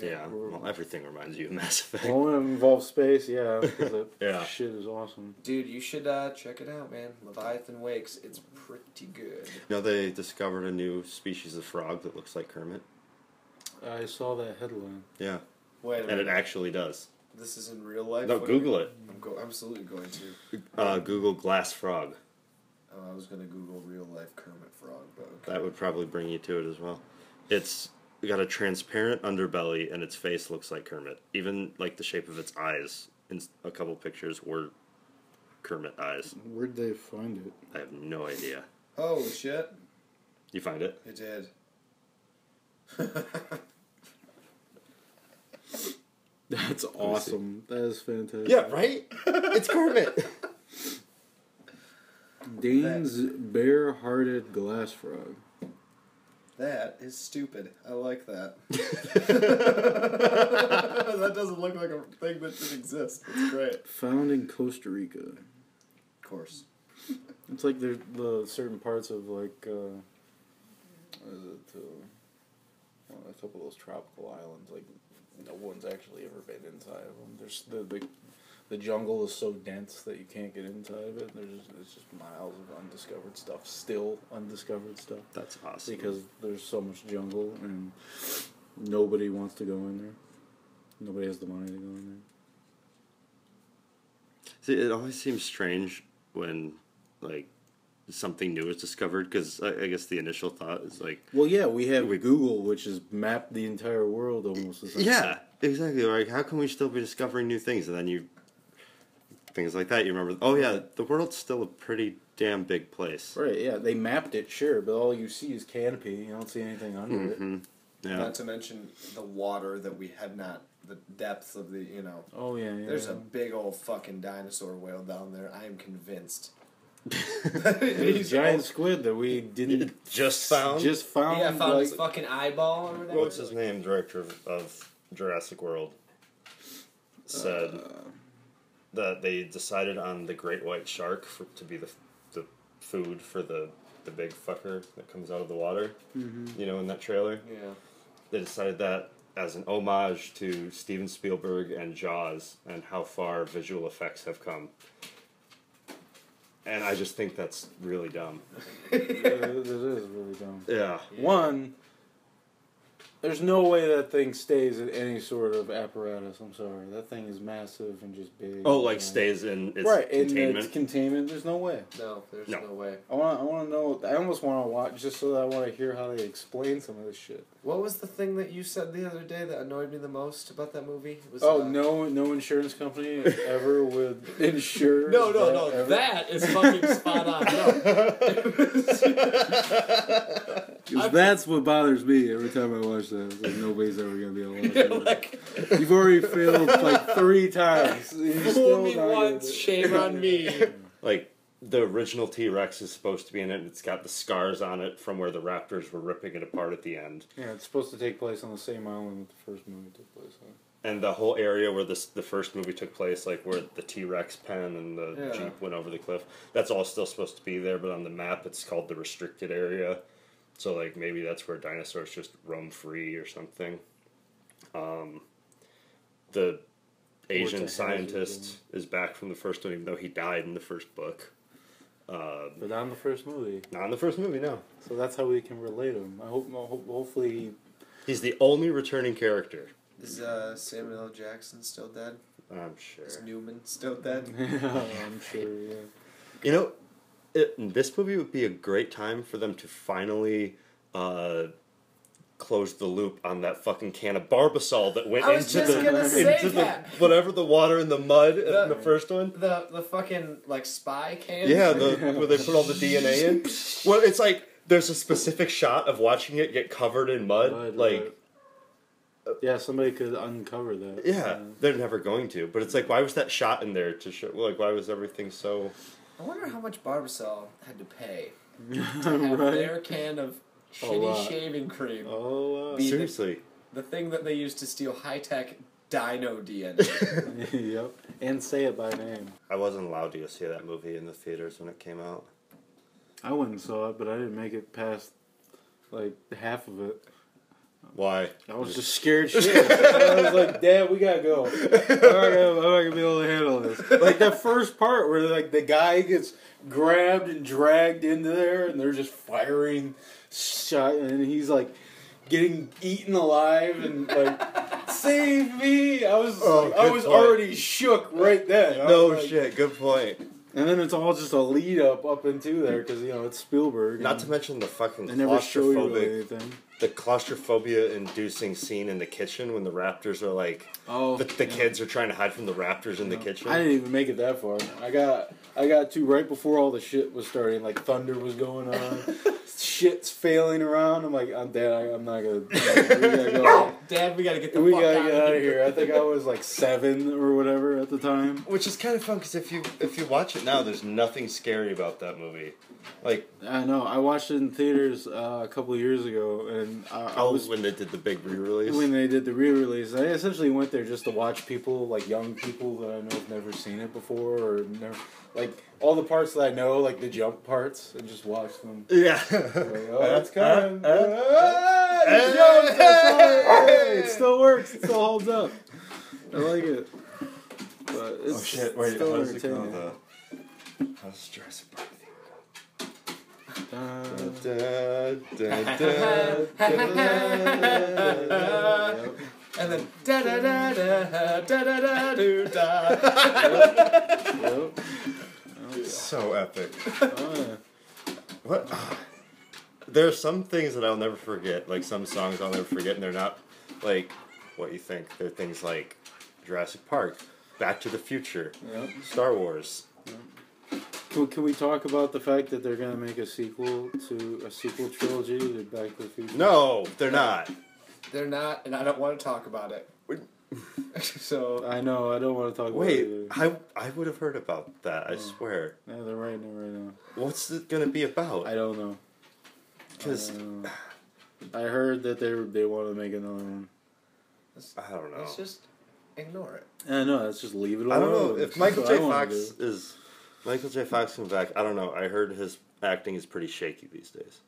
Speaker 4: Yeah, well, everything reminds you of Mass Effect.
Speaker 2: Well, when it involves space, yeah, because that shit is awesome.
Speaker 3: Dude, you should check it out, man. Leviathan Wakes. It's pretty good.
Speaker 4: You know, they discovered a new species of frog that looks like Kermit.
Speaker 2: I saw that headline.
Speaker 4: Yeah.
Speaker 3: Wait a minute.
Speaker 4: And it actually does.
Speaker 3: This is in real life?
Speaker 4: No, Google it.
Speaker 3: I'm absolutely going to.
Speaker 4: Google glass frog.
Speaker 3: Oh, I was going to Google real life Kermit Frog, but okay.
Speaker 4: That would probably bring you to it as well. It's got a transparent underbelly, and its face looks like Kermit. Even like the shape of its eyes in a couple pictures were Kermit eyes.
Speaker 2: Where'd they find it?
Speaker 4: I have no idea.
Speaker 3: Holy shit.
Speaker 4: You find it?
Speaker 3: It did.
Speaker 2: That's awesome. That is fantastic.
Speaker 4: Yeah, right? It's Kermit.
Speaker 2: Dane's bare-hearted glass frog.
Speaker 3: That is stupid. I like that. That doesn't look like a thing that should exist. It's great.
Speaker 2: Found in Costa Rica.
Speaker 3: Of course.
Speaker 2: It's like there's the certain parts of like a couple of those tropical islands. Like no one's actually ever been inside of them. There's the jungle is so dense that you can't get inside of it. It's just miles of undiscovered stuff, still undiscovered stuff.
Speaker 4: That's awesome.
Speaker 2: Because there's so much jungle and nobody wants to go in there. Nobody has the money to go in there.
Speaker 4: See, it always seems strange when, like, something new is discovered, because I guess the initial thought is, like...
Speaker 2: Well, yeah, we have Google, which has mapped the entire world almost.
Speaker 4: Yeah, exactly. Like, how can we still be discovering new things? And then things like that, you remember, oh, yeah, the world's still a pretty damn big place.
Speaker 2: Right, yeah, they mapped it, sure, but all you see is canopy. You don't see anything under it.
Speaker 4: Yeah.
Speaker 3: Not to mention the water that we had not... The depth of the, you know...
Speaker 2: Oh, yeah.
Speaker 3: There's a big old fucking dinosaur whale down there. I am convinced.
Speaker 2: There's a giant squid that we didn't...
Speaker 4: Just found?
Speaker 3: Yeah, found
Speaker 2: like,
Speaker 3: his fucking eyeball or whatever.
Speaker 4: What's his name? Director of Jurassic World said that they decided on the great white shark to be the food for the big fucker that comes out of the water. Mm-hmm. You know, in that trailer?
Speaker 3: Yeah.
Speaker 4: They decided that as an homage to Steven Spielberg and Jaws and how far visual effects have come. And I just think that's really dumb.
Speaker 2: It is really dumb.
Speaker 4: Yeah.
Speaker 2: One, there's no way that thing stays in any sort of apparatus. I'm sorry. That thing is massive and just big.
Speaker 4: Oh, like stays in its
Speaker 2: right,
Speaker 4: containment?
Speaker 2: In its containment, there's no way.
Speaker 3: No, there's no way.
Speaker 2: I want to know, I almost want to watch just so that I want to hear how they explain some of this shit.
Speaker 3: What was the thing that you said the other day that annoyed me the most about that movie? It was,
Speaker 2: no insurance company ever would insure.
Speaker 3: No, that is fucking spot on. No.
Speaker 2: That's what bothers me every time I watch that. It's like nobody's ever gonna be able to do it. You've already failed like 3 times.
Speaker 3: Fool me once, shame on me.
Speaker 4: Like, the original T-Rex is supposed to be in it, and it's got the scars on it from where the raptors were ripping it apart at the end.
Speaker 2: Yeah, it's supposed to take place on the same island that the first movie took place on.
Speaker 4: And the whole area where the first movie took place, like where the T-Rex pen and the Jeep went over the cliff, that's all still supposed to be there, but on the map it's called the restricted area. So, like, maybe that's where dinosaurs just roam free or something. The Asian scientist is back from the first one, even though he died in the first book.
Speaker 2: But not in the first movie.
Speaker 4: Not in the first movie, no.
Speaker 2: So that's how we can relate him. Hopefully
Speaker 4: he's the only returning character.
Speaker 3: Is Samuel L. Jackson still dead?
Speaker 4: I'm sure.
Speaker 3: Is Newman still dead?
Speaker 2: I'm sure, yeah.
Speaker 4: You know, this movie would be a great time for them to finally close the loop on that fucking can of Barbasol that went into whatever the water and the mud in the first one.
Speaker 3: The fucking like spy can.
Speaker 4: Yeah, where they put all the DNA in. Well, it's like there's a specific shot of watching it get covered in mud, like.
Speaker 2: Yeah, somebody could uncover that.
Speaker 4: Yeah, they're never going to. But it's like, why was that shot in there to show? Like, why was everything so?
Speaker 3: I wonder how much Barbasol had to pay to have their can of shitty shaving cream.
Speaker 4: Seriously.
Speaker 3: The thing that they used to steal high-tech dino DNA.
Speaker 2: Yep, and say it by name.
Speaker 4: I wasn't allowed to go see that movie in the theaters when it came out.
Speaker 2: I went and saw it, but I didn't make it past like half of it.
Speaker 4: Why?
Speaker 2: I was just scared shit. I was like, Dad, we gotta go. I'm not gonna be able to handle this. Like that first part where like the guy gets grabbed and dragged into there and they're just firing shot and he's like getting eaten alive and like save me! I was
Speaker 4: Oh,
Speaker 2: I was
Speaker 4: good point.
Speaker 2: already shook right then. I
Speaker 4: No
Speaker 2: was like-
Speaker 4: shit. Good point.
Speaker 2: And then it's all just a lead up into there because it's Spielberg.
Speaker 4: Not to mention the fucking
Speaker 2: they never show you really
Speaker 4: claustrophobic,
Speaker 2: anything.
Speaker 4: the claustrophobia-inducing scene in the kitchen when the raptors are like, the kids are trying to hide from the raptors in the kitchen.
Speaker 2: I didn't even make it that far. I got to right before all the shit was starting. Like thunder was going on, shit's failing around. I'm like, I'm dead. I'm not gonna. We gotta go.
Speaker 3: Dad, we gotta get the
Speaker 2: We
Speaker 3: fuck
Speaker 2: gotta
Speaker 3: out
Speaker 2: get out of here. I think I was like 7 or whatever at the time.
Speaker 4: Which is kind of fun because if you watch it now, there's nothing scary about that movie. Like
Speaker 2: I know. I watched it in theaters a couple of years ago, and I was
Speaker 4: when they did the big re-release.
Speaker 2: when they did the re-release. I essentially went there just to watch people, like young people that I know have never seen it before, or never, like all the parts that I know, like the jump parts, and just watch them.
Speaker 4: Yeah.
Speaker 2: Like, oh, it's coming. You jumped. Hey, it still works. It still holds up. I like it. But it's still
Speaker 4: how does it go?
Speaker 2: entertaining.
Speaker 4: How does Jurassic Park theme go?
Speaker 3: And then da da da da da da da do da.
Speaker 2: Yep.
Speaker 4: So epic.
Speaker 2: Oh,
Speaker 4: What? There are some things that I'll never forget, like some songs I'll never forget, and they're not like what you think. They're things like Jurassic Park, Back to the Future,
Speaker 2: Yep.
Speaker 4: Star Wars.
Speaker 2: Can we talk about the fact that they're gonna make a sequel trilogy to Back to the Future?
Speaker 4: No, they're not.
Speaker 3: They're not, and I don't want to talk about it. So
Speaker 2: I know. I don't want to talk about it.
Speaker 4: Wait,
Speaker 2: Either.
Speaker 4: I would have heard about that. I swear.
Speaker 2: Yeah, they're right now.
Speaker 4: What's it gonna be about?
Speaker 2: I don't know.
Speaker 4: Because
Speaker 2: I heard that they want to make another one.
Speaker 4: I don't know.
Speaker 3: let's just ignore it.
Speaker 2: I know. Let's just leave it alone.
Speaker 4: I don't know if Michael
Speaker 2: That's
Speaker 4: J.
Speaker 2: what I wanna
Speaker 4: Fox
Speaker 2: do.
Speaker 4: is Michael J. Fox coming back. I don't know. I heard his acting is pretty shaky these days.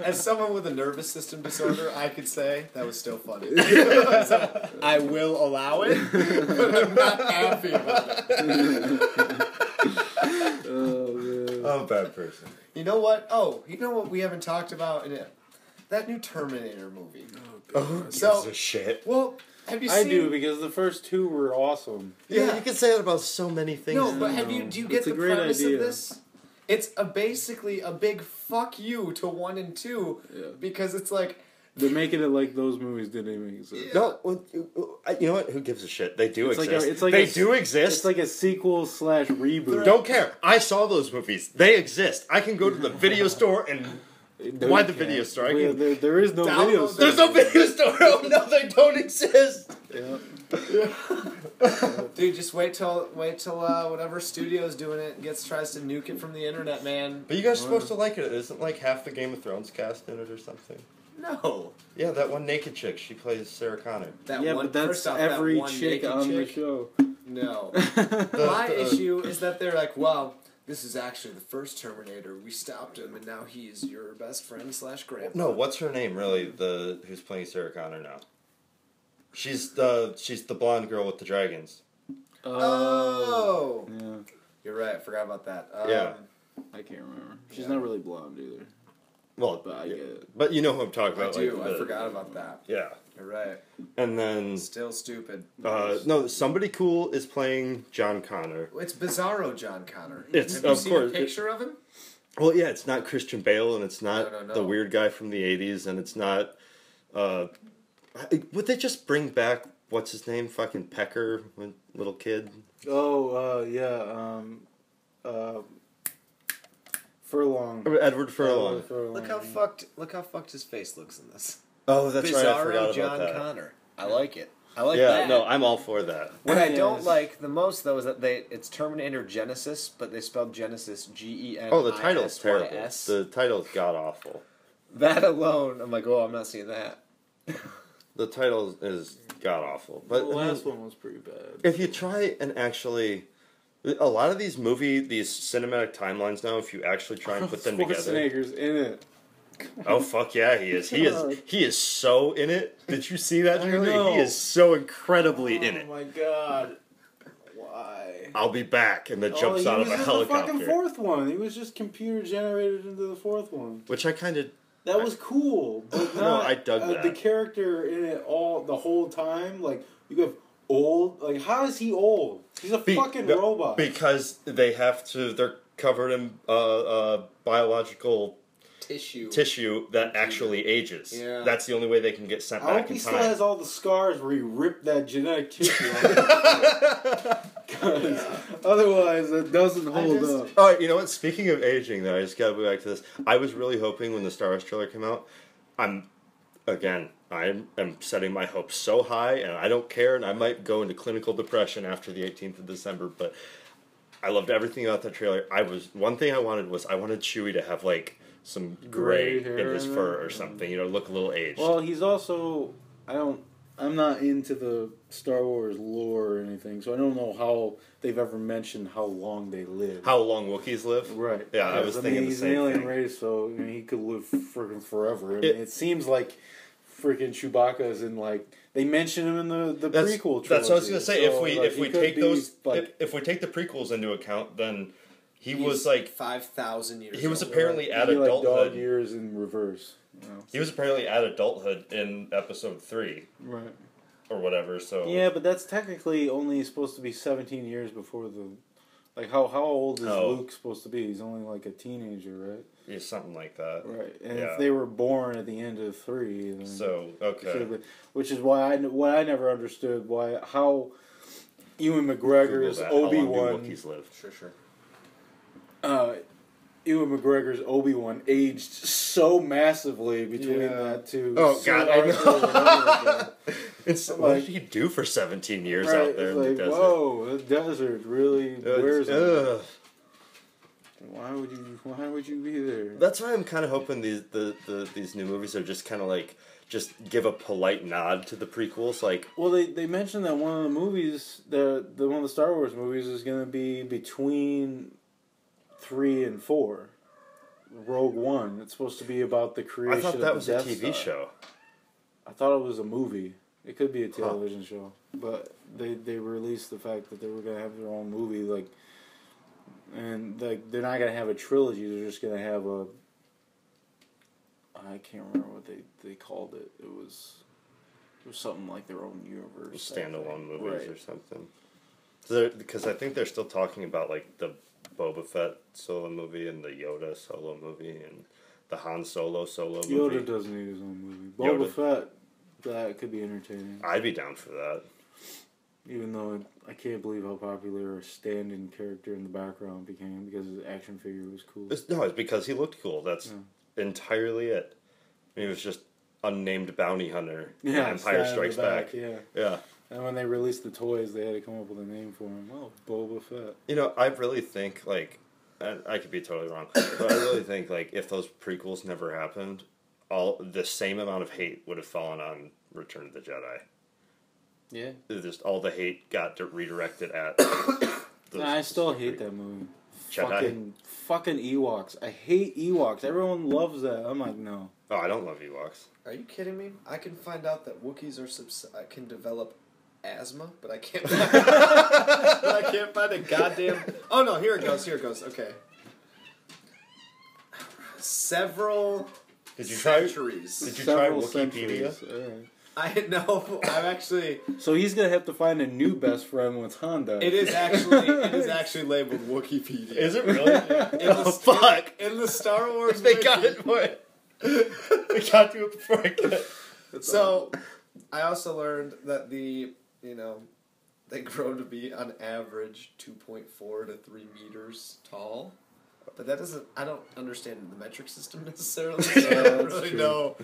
Speaker 3: As someone with a nervous system disorder, I could say that was still funny. So, I will allow it, but I'm not happy about it.
Speaker 2: Oh man.
Speaker 4: I'm a bad person.
Speaker 3: You know what? Oh, you know what we haven't talked about in it? That new Terminator movie.
Speaker 4: Oh,
Speaker 3: So-
Speaker 4: gives a shit.
Speaker 3: Well, have you
Speaker 2: I
Speaker 3: seen?
Speaker 2: do because the first 2 were awesome.
Speaker 4: Yeah, you can say that about so many things.
Speaker 3: No, but
Speaker 2: No,
Speaker 3: do you get
Speaker 2: it's a
Speaker 3: the
Speaker 2: great
Speaker 3: premise
Speaker 2: idea.
Speaker 3: of this? It's basically a big fuck you to 1 and 2
Speaker 2: Yeah.
Speaker 3: because it's like
Speaker 2: They're making it like those movies didn't even exist.
Speaker 4: No, well, you know what? Who gives a shit? They do
Speaker 2: It's like
Speaker 4: exist.
Speaker 2: a-
Speaker 4: They do exist.
Speaker 2: It's like a sequel / reboot.
Speaker 4: Don't care. I saw those movies. They exist. I can go to the video store and
Speaker 2: No,
Speaker 4: why
Speaker 2: you
Speaker 4: the
Speaker 2: can't.
Speaker 4: video store? I
Speaker 2: Well,
Speaker 4: can,
Speaker 2: there is no
Speaker 3: Download
Speaker 2: video
Speaker 3: them.
Speaker 2: store.
Speaker 4: there's no video store. Oh no, they don't exist.
Speaker 2: Yeah.
Speaker 3: dude, just wait till whatever studio's doing it tries to nuke it from the internet, man.
Speaker 4: But you guys are supposed to like it. Isn't like half the Game of Thrones cast in it or something?
Speaker 3: No.
Speaker 4: Yeah, that one naked chick. She plays Sarah Connor.
Speaker 3: That
Speaker 2: Yeah,
Speaker 3: one,
Speaker 2: but that's
Speaker 3: first off,
Speaker 2: every
Speaker 3: that one
Speaker 2: chick
Speaker 3: naked
Speaker 2: on the
Speaker 3: chick,
Speaker 2: show.
Speaker 3: No. My issue is that they're like, well, this is actually the first Terminator. We stopped him, and now he's your best friend / grandpa.
Speaker 4: No, what's her name really? Who's playing Sarah Connor now? She's the blonde girl with the dragons.
Speaker 3: Oh.
Speaker 2: Yeah.
Speaker 3: You're right. I forgot about that.
Speaker 4: Yeah.
Speaker 2: I can't remember. She's not really blonde either.
Speaker 4: Well,
Speaker 2: But I get it.
Speaker 4: But you know who I'm talking
Speaker 3: I
Speaker 4: about.
Speaker 3: do.
Speaker 4: like
Speaker 3: I
Speaker 4: the-
Speaker 3: forgot about that.
Speaker 4: Yeah.
Speaker 3: You're right.
Speaker 4: And then
Speaker 3: Still stupid.
Speaker 4: no, somebody cool is playing John Connor.
Speaker 3: It's Bizarro John Connor.
Speaker 4: It's-
Speaker 3: Have you
Speaker 4: of
Speaker 3: seen
Speaker 4: course,
Speaker 3: a picture of him?
Speaker 4: Well, yeah, it's not Christian Bale, and it's not
Speaker 3: No.
Speaker 4: the weird guy from the '80s, and it's not. Would they just bring back what's his name? Fucking Pecker, little kid.
Speaker 2: Oh, yeah. Furlong.
Speaker 4: Edward Furlong.
Speaker 3: Look how fucked his face looks in this.
Speaker 4: Oh, that's right. I forgot
Speaker 3: Bizarro
Speaker 4: about
Speaker 3: John
Speaker 4: that.
Speaker 3: Connor. I like it. I like
Speaker 4: Yeah,
Speaker 3: that.
Speaker 4: no, I'm all for that.
Speaker 3: What I
Speaker 2: Yes.
Speaker 3: don't like the most though is that it's Terminator Genesis, but they spelled Genesis GENISYS.
Speaker 4: Oh, the title's terrible. The title's god awful.
Speaker 3: That alone, I'm like, oh, I'm not seeing that.
Speaker 4: The title is god awful.
Speaker 2: The
Speaker 4: But
Speaker 2: last one was pretty bad.
Speaker 4: if you try and actually, a lot of these cinematic timelines now, if you actually try and put them together.
Speaker 2: Schwarzenegger's in it.
Speaker 4: Oh fuck yeah, he is. He is so in it. Did you see that,
Speaker 2: I
Speaker 4: Julie?
Speaker 2: know.
Speaker 4: He is so incredibly in it.
Speaker 2: Oh my god. Why?
Speaker 4: I'll be back, and then jumps out of a
Speaker 2: He was in the
Speaker 4: helicopter.
Speaker 2: fucking fourth one. He was just computer generated into the fourth one.
Speaker 4: Which I kind of
Speaker 2: That was cool, but
Speaker 4: No, I dug that.
Speaker 2: The character in it the whole time. Like you have old. Like how is he old? He's a fucking robot.
Speaker 4: Because they have to. They're covered in biological tissue that actually ages.
Speaker 3: Yeah.
Speaker 4: That's the only way they can get sent
Speaker 2: I
Speaker 4: back
Speaker 2: hope
Speaker 4: in
Speaker 2: he
Speaker 4: time.
Speaker 2: still has all the scars where he ripped that genetic tissue out. Because otherwise it doesn't hold up.
Speaker 4: All right, you know what? Speaking of aging, though, I just got to go back to this. I was really hoping when the Star Wars trailer came out, I am setting my hopes so high, and I don't care, and I might go into clinical depression after the 18th of December, but I loved everything about that trailer. One thing I wanted Chewie to have, like, some gray in his fur or something, look a little aged.
Speaker 2: Well, he's also, I'm not into the Star Wars lore or anything, so I don't know how they've ever mentioned how long they live.
Speaker 4: How long Wookiees live?
Speaker 2: Right.
Speaker 4: Yeah, I was thinking the
Speaker 2: he's
Speaker 4: same
Speaker 2: an alien
Speaker 4: thing.
Speaker 2: race, so he could live freaking forever. It seems like freaking Chewbacca is in, like, they mention him in the prequel trilogy.
Speaker 4: That's what I was going to say.
Speaker 2: So,
Speaker 4: if we take the prequels into account, then he was like
Speaker 3: 5,000 years.
Speaker 4: He was
Speaker 3: old.
Speaker 4: apparently at
Speaker 2: like
Speaker 4: adulthood.
Speaker 2: dog years in reverse.
Speaker 4: He was apparently at adulthood in Episode 3.
Speaker 2: Right.
Speaker 4: Or whatever. So
Speaker 2: yeah, but that's technically only supposed to be 17 years before the. Like how old is Luke supposed to be? He's only like a teenager, right?
Speaker 4: Yeah, something like that.
Speaker 2: Right, and if they were born at the end of 3, then
Speaker 4: so okay,
Speaker 2: which is why what I never understood how Ewan McGregor's Obi-Wan.
Speaker 4: How long do Wookiees live?
Speaker 3: Sure.
Speaker 2: Ewan McGregor's Obi-Wan aged so massively between that two.
Speaker 4: Oh God, I know. What did
Speaker 2: he
Speaker 4: do for 17 years out there in the desert?
Speaker 2: Whoa, the desert really wears him. Why would you be there?
Speaker 4: That's why I'm kind of hoping these new movies are just kind of like just give a polite nod to the prequels, like.
Speaker 2: Well, they mentioned that one of the movies, one of the Star Wars movies, is going to be between 3 and 4. Rogue One. It's supposed to be about the creation.
Speaker 4: I thought that was a
Speaker 2: Death
Speaker 4: TV
Speaker 2: Star.
Speaker 4: show.
Speaker 2: I thought it was a movie. It could be a television show, but they released the fact that they were going to have their own movie, like. And they're not going to have a trilogy, they're just going to have I can't remember what they called it. It was something like their own universe.
Speaker 4: Standalone movies
Speaker 2: right.
Speaker 4: or something. Because I think they're still talking about like the Boba Fett solo movie and the Yoda solo movie and the Han Solo movie.
Speaker 2: Yoda doesn't need his own movie. Boba Fett, that could be entertaining.
Speaker 4: I'd be down for that.
Speaker 2: Even though I can't believe how popular a stand-in character in the background became because his action figure was cool.
Speaker 4: It's because he looked cool. That's entirely it. I mean, he was just unnamed bounty hunter.
Speaker 2: Yeah,
Speaker 4: Empire Strikes Back.
Speaker 2: Yeah. And when they released the toys, they had to come up with a name for him. Oh, Boba Fett.
Speaker 4: I really think, like, I could be totally wrong, but I really think, like, if those prequels never happened, the same amount of hate would have fallen on Return of the Jedi.
Speaker 2: Yeah.
Speaker 4: Just all the hate got redirected at.
Speaker 2: I still hate that movie.
Speaker 4: Jedi?
Speaker 2: Fucking Ewoks. I hate Ewoks. Everyone loves that. I'm like, no.
Speaker 4: Oh, I don't love Ewoks.
Speaker 3: Are you kidding me? I can find out that Wookiees can develop asthma, but I can't. But I can't find a goddamn. Oh no! Here it goes. Okay. Several centuries.
Speaker 4: Did you try Wikipedia?
Speaker 2: Right.
Speaker 3: I know. I'm actually.
Speaker 2: So he's gonna have to find a new best friend once Han dies.
Speaker 3: It is actually labeled Wikipedia.
Speaker 4: Is it really?
Speaker 3: Fuck! In the Star Wars,
Speaker 4: they got it for it. They got to it before I could.
Speaker 3: So, I also learned that they grow to be on average 2.4 to 3 meters tall. But that doesn't. I don't understand the metric system necessarily. So I don't really know.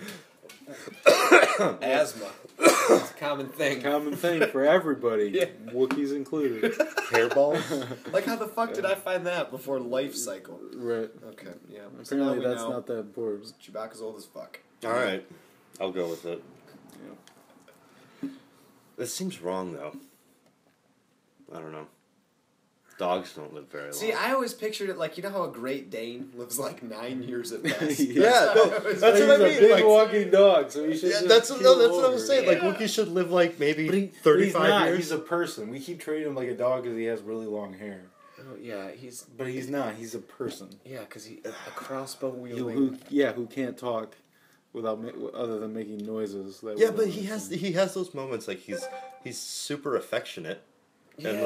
Speaker 3: Asthma. It's a common thing.
Speaker 2: Common thing for everybody. Yeah. Wookiees included.
Speaker 4: Hairballs?
Speaker 3: Like, how the fuck did I find that before life cycle?
Speaker 2: Right.
Speaker 3: Okay, yeah.
Speaker 2: Apparently that's not that important.
Speaker 3: Chewbacca's old as fuck.
Speaker 4: Alright. I'll go with it.
Speaker 2: Yeah.
Speaker 4: This seems wrong, though. I don't know. Dogs don't live very long.
Speaker 3: See, I always pictured it like, you know how a Great Dane lives like 9 years at best?
Speaker 4: Yeah, no, that's what I mean.
Speaker 2: He's a big
Speaker 4: like,
Speaker 2: walking dog, so he should
Speaker 4: that's what I was saying.
Speaker 2: Yeah.
Speaker 4: Like, Wookiee should live like maybe 35
Speaker 2: he's not.
Speaker 4: years.
Speaker 2: He's a person. We keep treating him like a dog because he has really long hair.
Speaker 3: Oh, yeah,
Speaker 2: But he's not. He's a person.
Speaker 3: Yeah, because a crossbow wielding...
Speaker 2: Who can't talk. other than making noises.
Speaker 4: Yeah, but he has those moments like he's super affectionate, and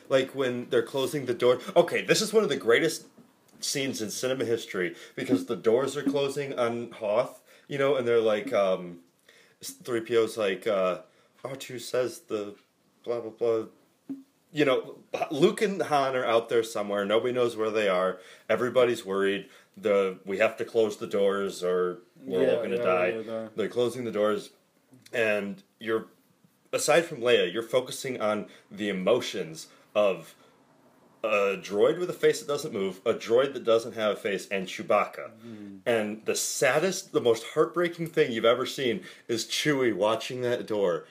Speaker 4: like when they're closing the door. Okay, this is one of the greatest scenes in cinema history because the doors are closing on Hoth, and they're like 3PO's like R2 says the blah blah blah. Luke and Han are out there somewhere. Nobody knows where they are. Everybody's worried. We have to close the doors or we're all going to die. They're closing the doors. And aside from Leia, you're focusing on the emotions of a droid with a face that doesn't move, a droid that doesn't have a face, and Chewbacca. And the saddest, the most heartbreaking thing you've ever seen is Chewie watching that door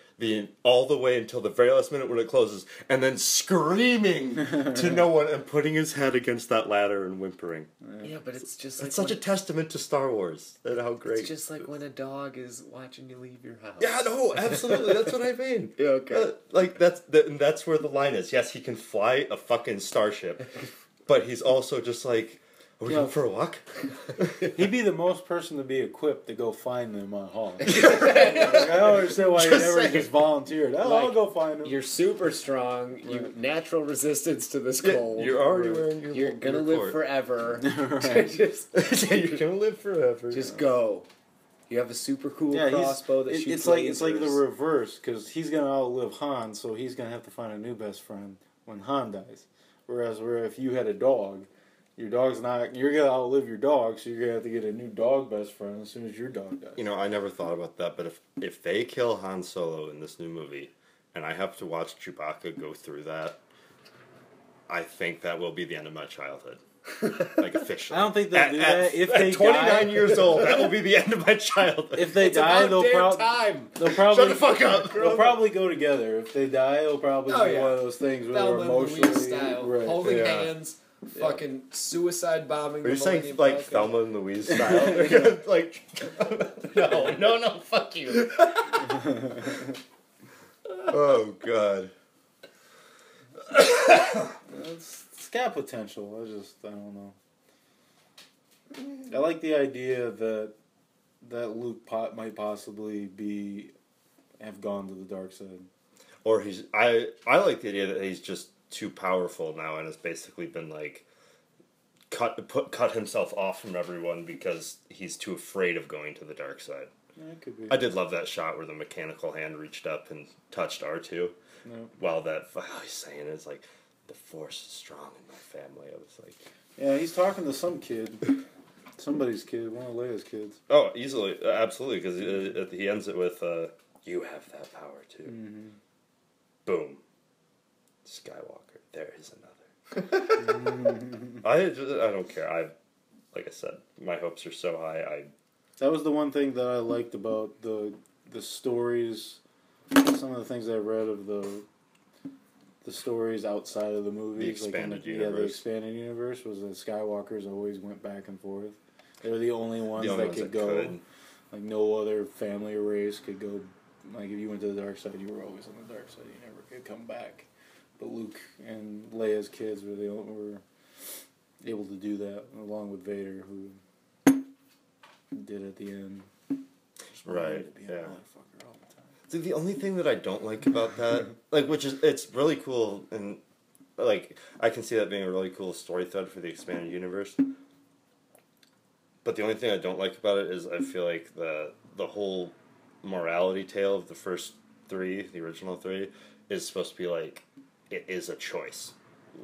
Speaker 4: all the way until the very last minute when it closes, and then screaming to no one and putting his head against that ladder and whimpering.
Speaker 3: Yeah, but it's just
Speaker 4: it's such a testament to Star Wars and how great.
Speaker 3: It's just like when a dog is watching you leave your house.
Speaker 4: Yeah, no, absolutely. That's what I mean.
Speaker 3: Yeah, okay.
Speaker 4: That's where the line is. Yes, he can fly a fucking starship, but he's also just like, are we going for a walk?
Speaker 2: He'd be the most person to be equipped to go find them on Hoth. I don't understand why he never just volunteered. I'll go find them.
Speaker 3: You're super strong. Right. You natural resistance to this cold.
Speaker 4: You're already wearing your.
Speaker 3: You're gonna live forever.
Speaker 4: Right. You're gonna live forever.
Speaker 3: Just go. You have a super cool crossbow that shoots lasers.
Speaker 2: It's like the reverse because he's gonna outlive Han, so he's gonna have to find a new best friend when Han dies. Whereas if you had a dog. Your dog's not... You're going to outlive your dog, so you're going to have to get a new dog best friend as soon as your dog dies.
Speaker 4: I never thought about that, but if they kill Han Solo in this new movie, and I have to watch Chewbacca go through that, I think that will be the end of my childhood. Like, officially.
Speaker 2: I don't think they'll do that. If they
Speaker 4: 29 years old, that will be the end of my childhood.
Speaker 2: If they die, they'll probably...
Speaker 4: Shut the fuck up!
Speaker 2: They'll probably go together. If they die, it'll probably be one of those things where they're emotionally...
Speaker 3: Style, holding hands... Fucking suicide bombing.
Speaker 4: Are you saying like Thelma and Louise style? They're gonna like no, fuck you. Oh god.
Speaker 2: It's got potential. I don't know. I like the idea that Luke might possibly have gone to the dark side.
Speaker 4: Or I like the idea that he's just too powerful now and has basically been like cut himself off from everyone because he's too afraid of going to the dark side.
Speaker 2: Yeah, it could be.
Speaker 4: I did love that shot where the mechanical hand reached up and touched R2. While he's saying it's like the force is strong in my family. I was like,
Speaker 2: yeah, he's talking to some kid, somebody's kid, one of Leia's kids.
Speaker 4: Oh, easily, absolutely, because he ends it with you have that power too.
Speaker 2: Mm-hmm.
Speaker 4: Boom. Skywalker. There is another. I don't care. Like I said, my hopes are so high.
Speaker 2: That was the one thing that I liked about the stories. Some of the things I read of the stories outside of the movies,
Speaker 4: the expanded universe.
Speaker 2: Yeah, the expanded universe was that Skywalkers always went back and forth. They were the only ones that could go. Like no other family or race could go. Like if you went to the dark side, you were always on the dark side. You never could come back. But Luke and Leia's kids were able to do that, along with Vader, who did at the end.
Speaker 4: Right. Yeah. See, the only thing that I don't like about that, it's really cool, and like I can see that being a really cool story thread for the expanded universe. But the only thing I don't like about it is I feel like the whole morality tale of the first three, the original three, is supposed to be like, it is a choice,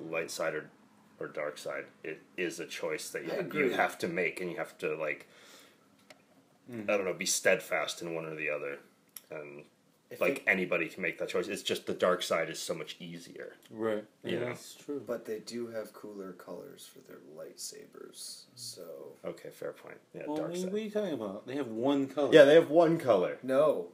Speaker 4: light side or dark side. It is a choice that you have to make, and you have to like, I don't know, be steadfast in one or the other, and anybody can make that choice. It's just the dark side is so much easier.
Speaker 2: Right.
Speaker 4: Yeah,
Speaker 2: that's true.
Speaker 5: But they do have cooler colors for their lightsabers, so...
Speaker 4: Okay, fair point. Yeah,
Speaker 2: well,
Speaker 4: dark side.
Speaker 2: What are you talking about? They have one color.
Speaker 4: Yeah, they have one color.
Speaker 5: No,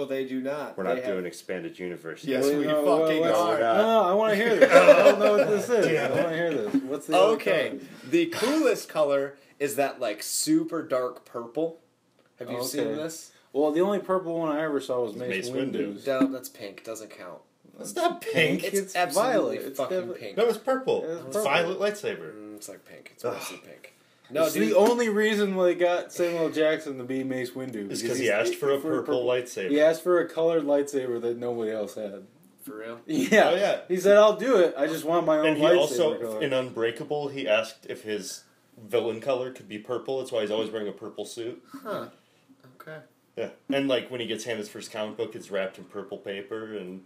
Speaker 5: they do not.
Speaker 4: We're not doing expanded universe.
Speaker 5: Yes, we fucking are.
Speaker 2: No, I want to hear this. I don't know what this is. I want to hear this. What's the other color?
Speaker 3: The coolest color is that like super dark purple. Have you seen this?
Speaker 2: Well, the only purple one I ever saw was Mace Windu.
Speaker 3: No, that's pink. Doesn't count.
Speaker 4: It's not pink.
Speaker 3: It's absolutely violet. Fucking pink.
Speaker 4: No, it's purple. It's violet lightsaber.
Speaker 3: It's like pink. It's mostly pink. No,
Speaker 2: it's the only reason they got Samuel L. Jackson to be Mace Windu.
Speaker 4: Is because he asked for a purple lightsaber.
Speaker 2: He asked for a colored lightsaber that nobody else had.
Speaker 3: For real?
Speaker 2: Yeah.
Speaker 4: Oh, yeah.
Speaker 2: He said, I'll do it. I just want my own
Speaker 4: and he
Speaker 2: lightsaber
Speaker 4: also,
Speaker 2: color.
Speaker 4: in Unbreakable, he asked if his villain color could be purple. That's why he's always wearing a purple suit.
Speaker 3: Huh. Okay.
Speaker 4: Yeah. And, like, when he gets handed his first comic book, it's wrapped in purple paper and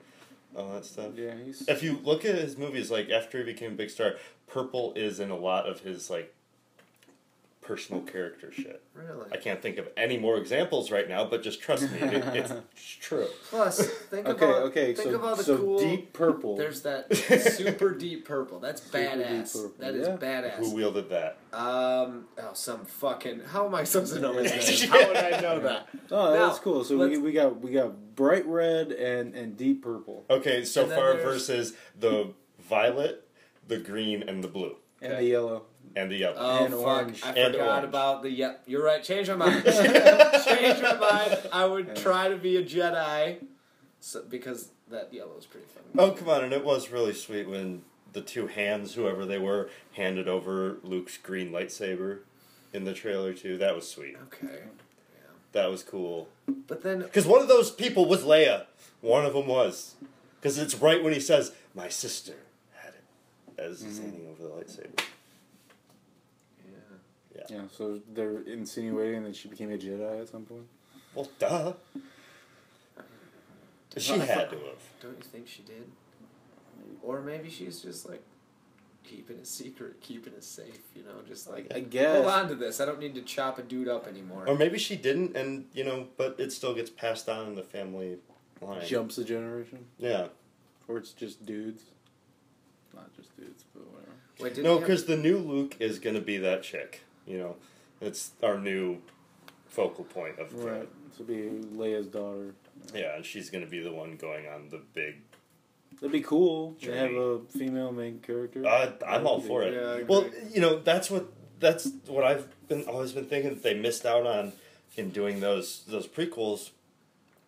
Speaker 4: all that stuff.
Speaker 2: Yeah,
Speaker 4: If you look at his movies, like, after he became a big star, purple is in a lot of his, like, personal character shit.
Speaker 3: Really?
Speaker 4: I can't think of any more examples right now, but just trust me, it's true.
Speaker 3: Plus, think about the cool
Speaker 2: deep purple.
Speaker 3: There's that super deep purple. That's badass.
Speaker 2: Purple.
Speaker 3: That is badass.
Speaker 4: Who wielded that?
Speaker 3: Some fucking. How am I supposed to know his name? How would I know that?
Speaker 2: Oh, that's cool. So we got bright red and deep purple.
Speaker 4: Okay, so far versus the violet, the green, and the blue.
Speaker 2: And the yellow.
Speaker 4: And the yellow.
Speaker 3: Oh,
Speaker 2: and
Speaker 3: fuck.
Speaker 2: orange.
Speaker 3: I
Speaker 4: And
Speaker 3: forgot
Speaker 4: orange.
Speaker 3: about the... Yep, you're right. Change my mind. Change my mind. I would try to be a Jedi because that yellow is pretty fun.
Speaker 4: Oh, come on, and it was really sweet when the two hands, whoever they were, handed over Luke's green lightsaber in the trailer, too. That was sweet.
Speaker 3: Okay. Yeah.
Speaker 4: That was cool.
Speaker 3: But then...
Speaker 4: Because one of those people was Leia. One of them was. Because it's right when he says, my sister had it, as he's handing over the lightsaber.
Speaker 2: Yeah, so they're insinuating that she became a Jedi at some point?
Speaker 4: Well, duh. She had to have.
Speaker 3: Don't you think she did? Or maybe she's just like keeping it secret, keeping it safe, you know, just like
Speaker 2: I guess.
Speaker 3: hold on to this. I don't need to chop a dude up anymore.
Speaker 4: Or maybe she didn't, and, but it still gets passed on in the family line.
Speaker 2: Jumps a generation?
Speaker 4: Yeah.
Speaker 2: Or it's just dudes? Not just dudes, but whatever.
Speaker 3: Wait,
Speaker 4: No, because the new Luke is going to be that chick. It's our new focal point of the
Speaker 2: Right. This will be Leia's daughter.
Speaker 4: Yeah, and she's going to be the one going on the big...
Speaker 2: That'd be cool to
Speaker 4: journey.
Speaker 2: have a female main character.
Speaker 4: I'm all for it.
Speaker 3: Yeah, I agree.
Speaker 4: Well, that's what I've always been thinking that they missed out on in doing those prequels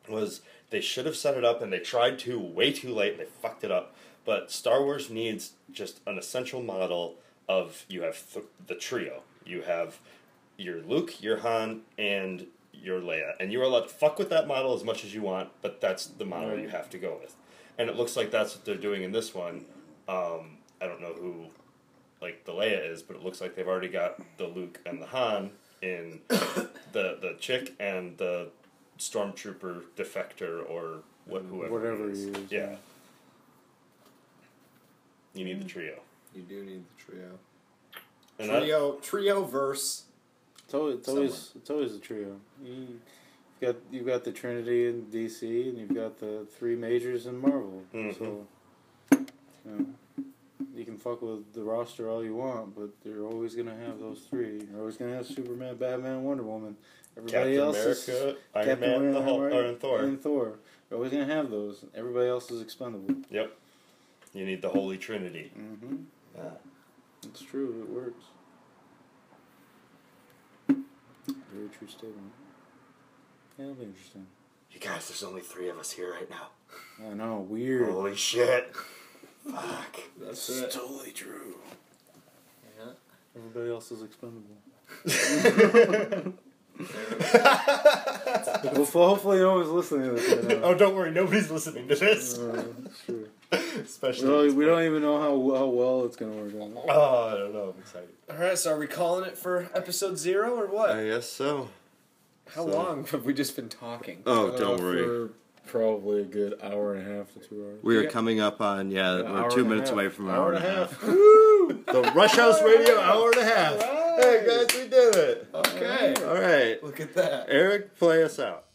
Speaker 4: was they should have set it up and they tried to way too late and they fucked it up. But Star Wars needs just an essential model of you have the trio. You have your Luke, your Han, and your Leia. And you're allowed to fuck with that model as much as you want, but that's the model you have to go with. And it looks like that's what they're doing in this one. I don't know who, the Leia is, but it looks like they've already got the Luke and the Han in the chick and the stormtrooper defector or whoever
Speaker 2: he is.
Speaker 4: Yeah. You need the trio.
Speaker 5: You do need the trio.
Speaker 4: And
Speaker 3: Trio verse.
Speaker 2: It's always a trio. You've got the Trinity in DC, and you've got the three majors in Marvel.
Speaker 4: Mhm.
Speaker 2: So, you can fuck with the roster all you want, but you're always gonna have those three. You're always gonna have Superman, Batman, Wonder Woman. Everybody
Speaker 4: Captain
Speaker 2: else
Speaker 4: America,
Speaker 2: is
Speaker 4: Iron
Speaker 2: Captain
Speaker 4: Man,
Speaker 2: America,
Speaker 4: the Hulk, and Thor.
Speaker 2: And Thor. You're always gonna have those. Everybody else is expendable.
Speaker 4: Yep. You need the Holy Trinity.
Speaker 2: Mm-hmm.
Speaker 4: Yeah.
Speaker 2: It's true. It works. Very true statement. Yeah, it'll be interesting.
Speaker 4: You guys, there's only 3 of us here right now.
Speaker 2: I know, weird.
Speaker 4: Holy shit. Fuck.
Speaker 3: That's
Speaker 2: It's totally true.
Speaker 3: Yeah.
Speaker 2: Everybody else is expendable. Well, hopefully no one's listening to this right now.
Speaker 4: Oh, don't worry. Nobody's listening to this.
Speaker 2: It's true.
Speaker 4: Especially.
Speaker 2: We don't even know how well it's going to work out.
Speaker 4: Oh, I don't know. I'm excited.
Speaker 3: Alright, so are we calling it for episode 0 or what?
Speaker 4: I guess so.
Speaker 3: How long have we just been talking?
Speaker 4: Oh, don't worry.
Speaker 2: For probably a good hour and a half to 2 hours.
Speaker 4: We are coming up on, we're 2 minutes away from an hour and a half.
Speaker 2: Woo!
Speaker 4: The Rush House Radio hour and a half.
Speaker 3: Right.
Speaker 4: Hey, guys, we did it.
Speaker 3: Okay.
Speaker 4: All right.
Speaker 3: Look at that.
Speaker 4: Eric, play us out.